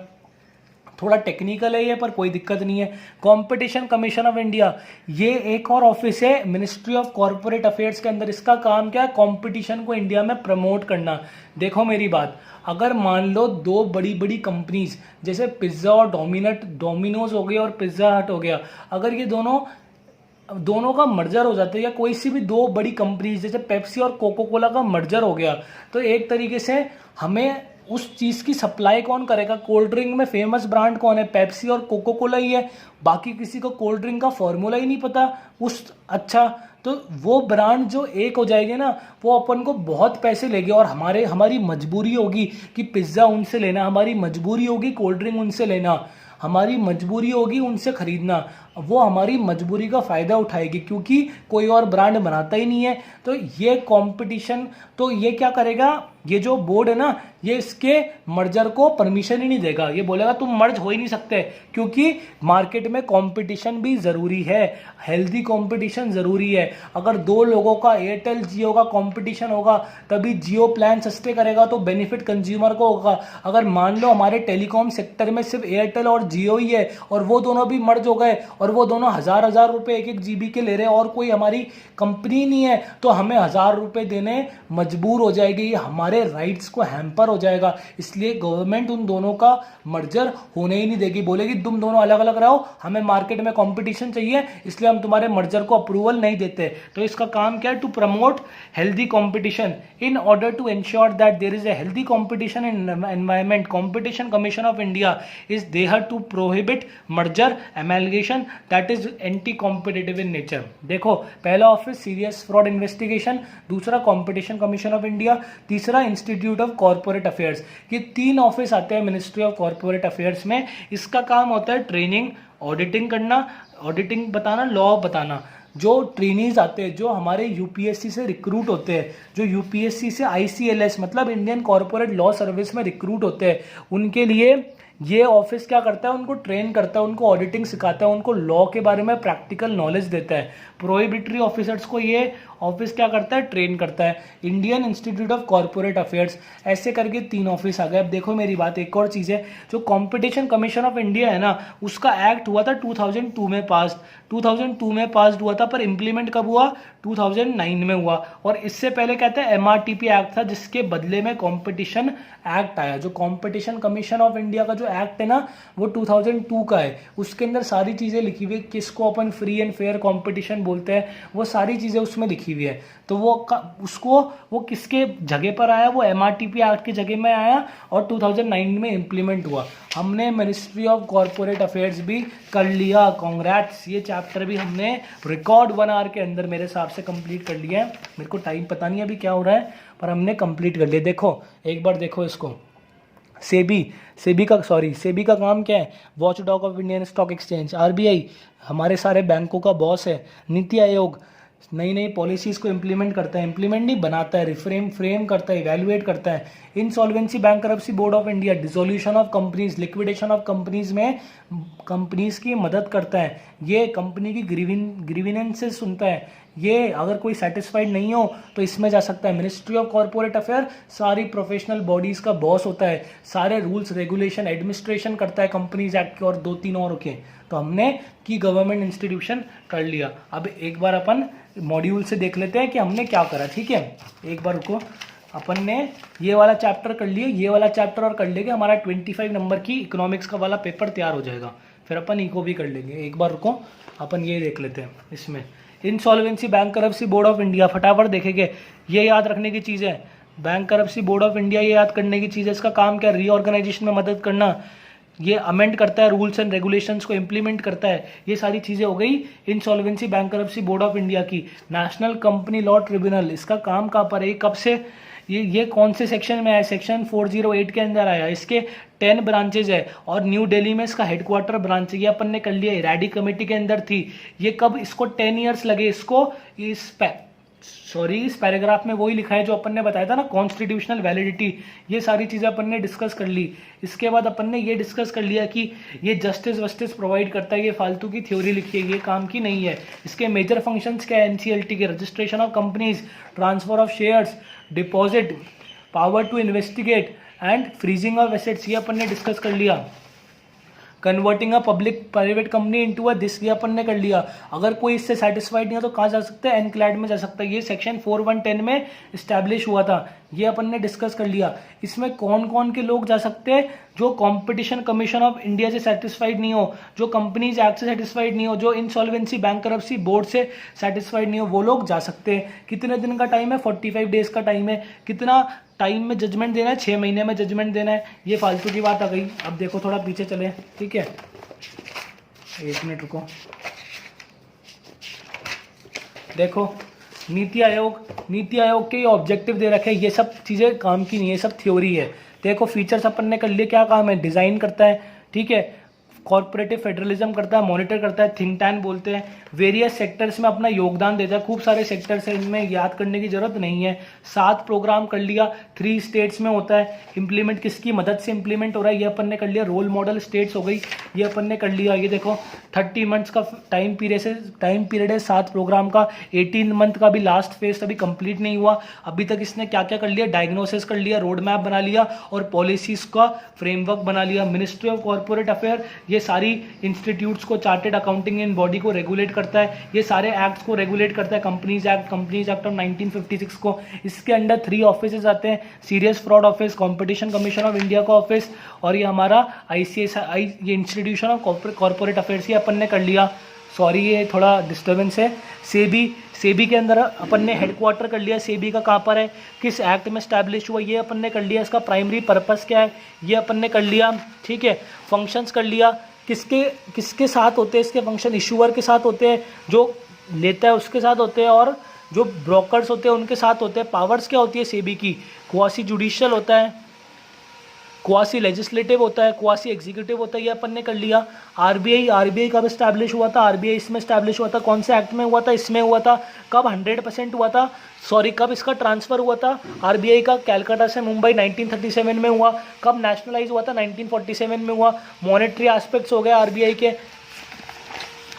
थोड़ा टेक्निकल है ये पर कोई दिक्कत नहीं है। कंपटीशन कमीशन ऑफ इंडिया, ये एक और ऑफिस है मिनिस्ट्री ऑफ कॉर्पोरेट अफेयर्स के अंदर। इसका काम क्या है? कंपटीशन को इंडिया में प्रमोट करना। देखो मेरी बात, अगर मान लो 2 बड़ी बड़ी कंपनीज जैसे पिज्ज़ा और डोमिनोज हो गया और पिज्ज़ा हट हो गया, अगर ये दोनों का मर्जर हो जाता है, या कोई सी भी 2 बड़ी कंपनीज जैसे पेप्सी और कोको कोला का मर्जर हो गया, तो एक तरीके से हमें उस चीज़ की सप्लाई कौन करेगा? कोल्ड ड्रिंक में फेमस ब्रांड कौन है? पेप्सी और कोको कोला ही है। बाकी किसी को कोल्ड ड्रिंक का फॉर्मूला ही नहीं पता अच्छा, तो वो ब्रांड जो एक हो जाएगी ना, वो अपन को बहुत पैसे लेगी और हमारी मजबूरी होगी कि पिज्ज़ा उनसे लेना, हमारी मजबूरी होगी कोल्ड ड्रिंक उनसे लेना, हमारी मजबूरी होगी उनसे खरीदना। वो हमारी मजबूरी का फ़ायदा उठाएगी क्योंकि कोई और ब्रांड बनाता ही नहीं है। तो ये कंपटीशन, तो ये क्या करेगा? ये जो बोर्ड है ना, ये इसके मर्जर को परमिशन ही नहीं देगा। ये बोलेगा तुम मर्ज हो ही नहीं सकते, क्योंकि मार्केट में कंपटीशन भी ज़रूरी है, हेल्दी कंपटीशन ज़रूरी है। अगर 2 लोगों का, एयरटेल जियो का कंपटीशन होगा तभी जियो प्लान सस्ते करेगा तो बेनिफिट कंज्यूमर को होगा। अगर मान लो हमारे टेलीकॉम सेक्टर में सिर्फ एयरटेल और जियो ही है और वो दोनों भी मर्ज हो गए और वो दोनों हज़ार रुपये एक GB के ले रहे हैं और कोई हमारी कंपनी नहीं है तो हमें 1000 रुपये देने मजबूर हो जाएगी, ये हमारे राइट्स को हैम्पर हो जाएगा। इसलिए गवर्नमेंट उन दोनों का मर्जर होने ही नहीं देगी, बोलेगी तुम दोनों अलग अलग रहो, हमें मार्केट में कंपटीशन चाहिए इसलिए हम तुम्हारे मर्जर को अप्रूवल नहीं देते। तो इसका काम क्या है? To promote healthy competition in order to ensure that there is a healthy competition in environment, Competition Commission of India is there to prohibit merger amalgamation that is anti competitive in nature. देखो, पहला Office Serious Fraud Investigation, दूसरा Competition Commission of India, तीसरा Institute of Corporate Affairs. ये 3 office आते हैं ministry of Corporate affairs में। इसका काम होता है ट्रेनिंग, ऑडिटिंग करना, ऑडिटिंग बताना, लॉ बताना। जो ट्रेनीज आते हैं, जो हमारे यूपीएससी से रिक्रूट होते हैं, जो यूपीएससी से ICLS मतलब इंडियन कॉर्पोरेट लॉ सर्विस में रिक्रूट होते हैं, उनके लिए ये ऑफिस क्या करता है? उनको ट्रेन करता है, उनको ऑडिटिंग सिखाता है, उनको लॉ के बारे में प्रैक्टिकल नॉलेज देता है। प्रोहिबिटरी ऑफिसर्स को ये ऑफिस क्या करता है? ट्रेन करता है। Indian institute of Corporate affairs, ऐसे करके 3 ऑफिस आ गए। अब देखो मेरी बात, एक और चीज़ है, जो कंपटीशन कमीशन ऑफ इंडिया है ना, उसका एक्ट हुआ था 2002 में पास, 2002 में पास हुआ था, पर इम्प्लीमेंट कब हुआ? 2009 में हुआ। और इससे पहले कहते हैं MRTP एक्ट था, जिसके बदले में कंपटीशन एक्ट आया। जो कंपटीशन कमीशन ऑफ इंडिया का जो एक्ट है ना, वो 2002 का है। उसके अंदर सारी चीज़ें लिखी हुई है, किसको अपन फ्री एंड फेयर कंपटीशन बोलते हैं, वो सारी चीज़ें उसमें लिखी हुई है। तो वो किसके जगह पर आया? वो MRTP एक्ट की जगह में आया और 2009 में इम्प्लीमेंट हुआ। हमने मिनिस्ट्री ऑफ कॉर्पोरेट अफेयर्स भी कर लिया, कांग्रेट्स। ये चैप्टर भी हमने रिकॉर्ड 1 आवर के अंदर मेरे हिसाब से कंप्लीट कर लिया है। मेरे को टाइम पता नहीं अभी क्या हो रहा है, पर हमने कंप्लीट कर लिया। देखो एक बार देखो इसको, सेबी का काम क्या है? Watch dog of Indian stock exchange. RBI हमारे सारे बैंकों का बॉस है। नीति आयोग नई नई पॉलिसीज़ को इम्प्लीमेंट करता है, इम्प्लीमेंट नहीं बनाता है, फ्रेम करता है, इवैल्यूएट करता है। Insolvency Bankruptcy Board of India dissolution of companies, liquidation of companies में कंपनीज की मदद करता है। ये कंपनी की ग्रीविनेंसेस सुनता है। ये अगर कोई सेटिस्फाइड नहीं हो तो इसमें जा सकता है। मिनिस्ट्री ऑफ कॉर्पोरेट अफेयर सारी प्रोफेशनल बॉडीज़ का बॉस होता है, सारे रूल्स रेगुलेशन एडमिनिस्ट्रेशन करता है कंपनीज एक्ट के और 2-3 और के। तो हमने की गवर्नमेंट इंस्टीट्यूशन कर लिया। अब एक बार अपन मॉड्यूल से देख लेते हैं कि हमने क्या करा, ठीक है? एक बार रुको, अपन ने ये वाला चैप्टर कर लिए, ये वाला चैप्टर और कर लेंगे, हमारा 25 नंबर की इकोनॉमिक्स का वाला पेपर तैयार हो जाएगा। फिर अपन इको भी कर लेंगे। एक बार रुको, अपन ये देख लेते हैं। इसमें insolvency Bankruptcy Board of India फटाफट देखेंगे। ये याद रखने की चीज़ है, बैंकरप्सी बोर्ड ऑफ इंडिया ये याद करने की चीज़ है। इसका काम क्या? रीऑर्गेनाइजेशन में मदद करना। ये अमेंड करता है, रूल्स एंड रेगुलेशंस को इम्प्लीमेंट करता है। ये सारी चीज़ें हो गई insolvency Bankruptcy Board of India की। नेशनल कंपनी लॉ ट्रिब्यूनल, इसका काम कहाँ पर है? कब से ये कौन से सेक्शन में आया? सेक्शन 408 के अंदर आया। इसके 10 ब्रांचेज है और न्यू दिल्ली में इसका हेडक्वार्टर ब्रांच है। ये अपन ने कर लिया, इराडी कमेटी के अंदर थी। ये कब? इसको 10 ईयर्स लगे इसको। इस पैराग्राफ में वही लिखा है जो अपन ने बताया था ना, कॉन्स्टिट्यूशनल वैलिडिटी। ये सारी चीज़ें अपन ने डिस्कस कर ली। इसके बाद अपन ने ये डिस्कस कर लिया कि ये जस्टिस प्रोवाइड करता है, ये फालतू की थ्योरी लिखी है, ये काम की नहीं है। इसके मेजर फंक्शंस क्या है? NCLT के registration of companies, transfer of shares, deposit, power to investigate and freezing of assets, ये अपन ने डिस्कस कर लिया। Converting a public private company into a this, ये अपन ने कर लिया। अगर कोई इससे सेटिस्फाइड नहीं है तो कहाँ जा सकता है? एनक्लैड में जा सकता है। ये सेक्शन 4110 में इस्टेब्लिश हुआ था, ये अपन ने डिस्कस कर लिया। इसमें कौन कौन के लोग जा सकते हैं? जो कंपटीशन कमीशन ऑफ इंडिया से सेटिस्फाइड नहीं हो, जो कंपनीज एक्ट से सेटिस्फाइड नहीं हो, जो इंसॉल्वेंसी बैंकरप्सी बोर्ड से सेटिस्फाइड नहीं हो, वो लोग जा सकते हैं। कितने दिन का टाइम है? 45 डेज का टाइम है। कितना टाइम में जजमेंट देना है? 6 महीने में जजमेंट देना है। ये फालतू की बात आ गई। अब देखो थोड़ा पीछे चले, ठीक है? 1 मिनट रुको। देखो नीति आयोग के ऑब्जेक्टिव दे रखे हैं। ये सब चीज़ें काम की नहीं है, सब थ्योरी है। देखो फीचर्स अपन ने कर लिए, क्या काम है? डिज़ाइन करता है, ठीक है? कॉर्पोरेटिव फेडरलिज्म करता है, मॉनिटर करता है, थिंक टैंक बोलते हैं। वेरियस सेक्टर्स में अपना योगदान देता है। खूब सारे सेक्टर्स हैं, इनमें याद करने की जरूरत नहीं है। 7 प्रोग्राम कर लिया, 3 स्टेट्स में होता है। इंप्लीमेंट किसकी मदद से इंप्लीमेंट हो रहा है? ये अपन ने कर लिया। रोल मॉडल स्टेट्स हो गई, ये अपन ने कर लिया। ये देखो 30 मंथ्स का टाइम पीरियड है 7 प्रोग्राम का। 18 मंथ का भी लास्ट फेज अभी कंप्लीट नहीं हुआ। अभी तक इसने क्या क्या कर लिया? डायग्नोसिस कर लिया, रोड मैप बना लिया और पॉलिसीज का फ्रेमवर्क बना लिया। मिनिस्ट्री ऑफ कॉर्पोरेट अफेयर ये सारी इंस्टीट्यूट्स को, चार्टेड अकाउंटिंग एंड बॉडी को रेगुलेट करता है, ये सारे एक्ट्स को रेगुलेट करता है, कंपनीज एक्ट ऑफ 1956 को। इसके अंडर 3 ऑफिसेज आते हैं, serious fraud office, competition commission of India का ऑफिस, और ये हमारा ICSI, ये इंस्टीट्यूशन ऑफ कॉर्पोरेट अफेयर्स, ये अपन ने कर लिया। सॉरी ये थोड़ा डिस्टर्बेंस है। सेबी के अंदर अपन ने हेडक्वार्टर कर लिया। सेबी का कहाँ पर है, किस एक्ट में स्टैब्लिश हुआ, ये अपन ने कर लिया। इसका प्राइमरी पर्पस क्या है, ये अपन ने कर लिया। ठीक है, फंक्शंस कर लिया, किसके साथ होते हैं इसके फंक्शन, इशूअर के साथ होते हैं, जो लेता है उसके साथ होते हैं, और जो ब्रोकर्स होते हैं उनके साथ होते हैं। पावर्स क्या होती है सेबी की, क्वासी जुडिशियल होता है, क्वासी लेजिस्लेटिव होता है, क्वासी एग्जीक्यूटिव होता है, ये अपन ने कर लिया। आरबीआई कब इस्टेब्लिश हुआ था, आरबीआई इसमें इस्टेब्लिश हुआ था, कौन से एक्ट में हुआ था, इसमें हुआ था। कब 100% हुआ था, सॉरी कब इसका ट्रांसफ़र हुआ था आरबीआई का, कैलकाटा से मुंबई 1937 में हुआ। कब नेशनलाइज हुआ था, 1947 में हुआ। मॉनेटरी एस्पेक्ट्स हो गए आरबीआई के,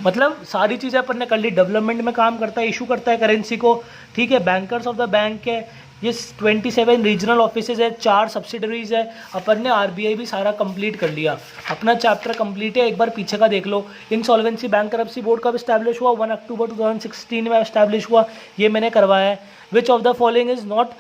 मतलब सारी चीज़ें अपन ने कर ली। डेवलपमेंट में काम करता है, इशू करता है करेंसी को। ठीक है, बैंकर्स ऑफ द बैंक है, ये 27 रीजनल ऑफिसेज है, 4 सब्सिडरीज है। अपन ने आरबीआई भी सारा कंप्लीट कर लिया, अपना चैप्टर कंप्लीट है। एक बार पीछे का देख लो, इंसॉल्वेंसी बैंकरप्सी बोर्ड कब इस्टेब्लिश हुआ, 1 अक्टूबर 2016 में इस्टेब्लिश हुआ, ये मैंने करवाया है। Which of the following is not,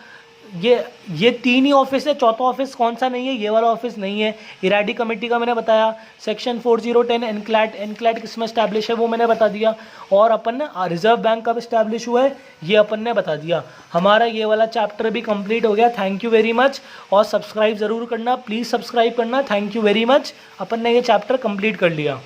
ये 3 ही ऑफिस है, चौथा ऑफिस कौन सा नहीं है, ये वाला ऑफिस नहीं है। इराडी कमेटी का मैंने बताया। सेक्शन 4010 एनक्लैट किस में स्टैब्लिश है वो मैंने बता दिया। और अपन ने रिजर्व बैंक कब स्टैब्लिश हुआ है ये अपन ने बता दिया। हमारा ये वाला चैप्टर भी कंप्लीट हो गया। थैंक यू वेरी मच, और सब्सक्राइब ज़रूर करना, प्लीज़ सब्सक्राइब करना। थैंक यू वेरी मच, अपन ने ये चैप्टर कंप्लीट कर लिया।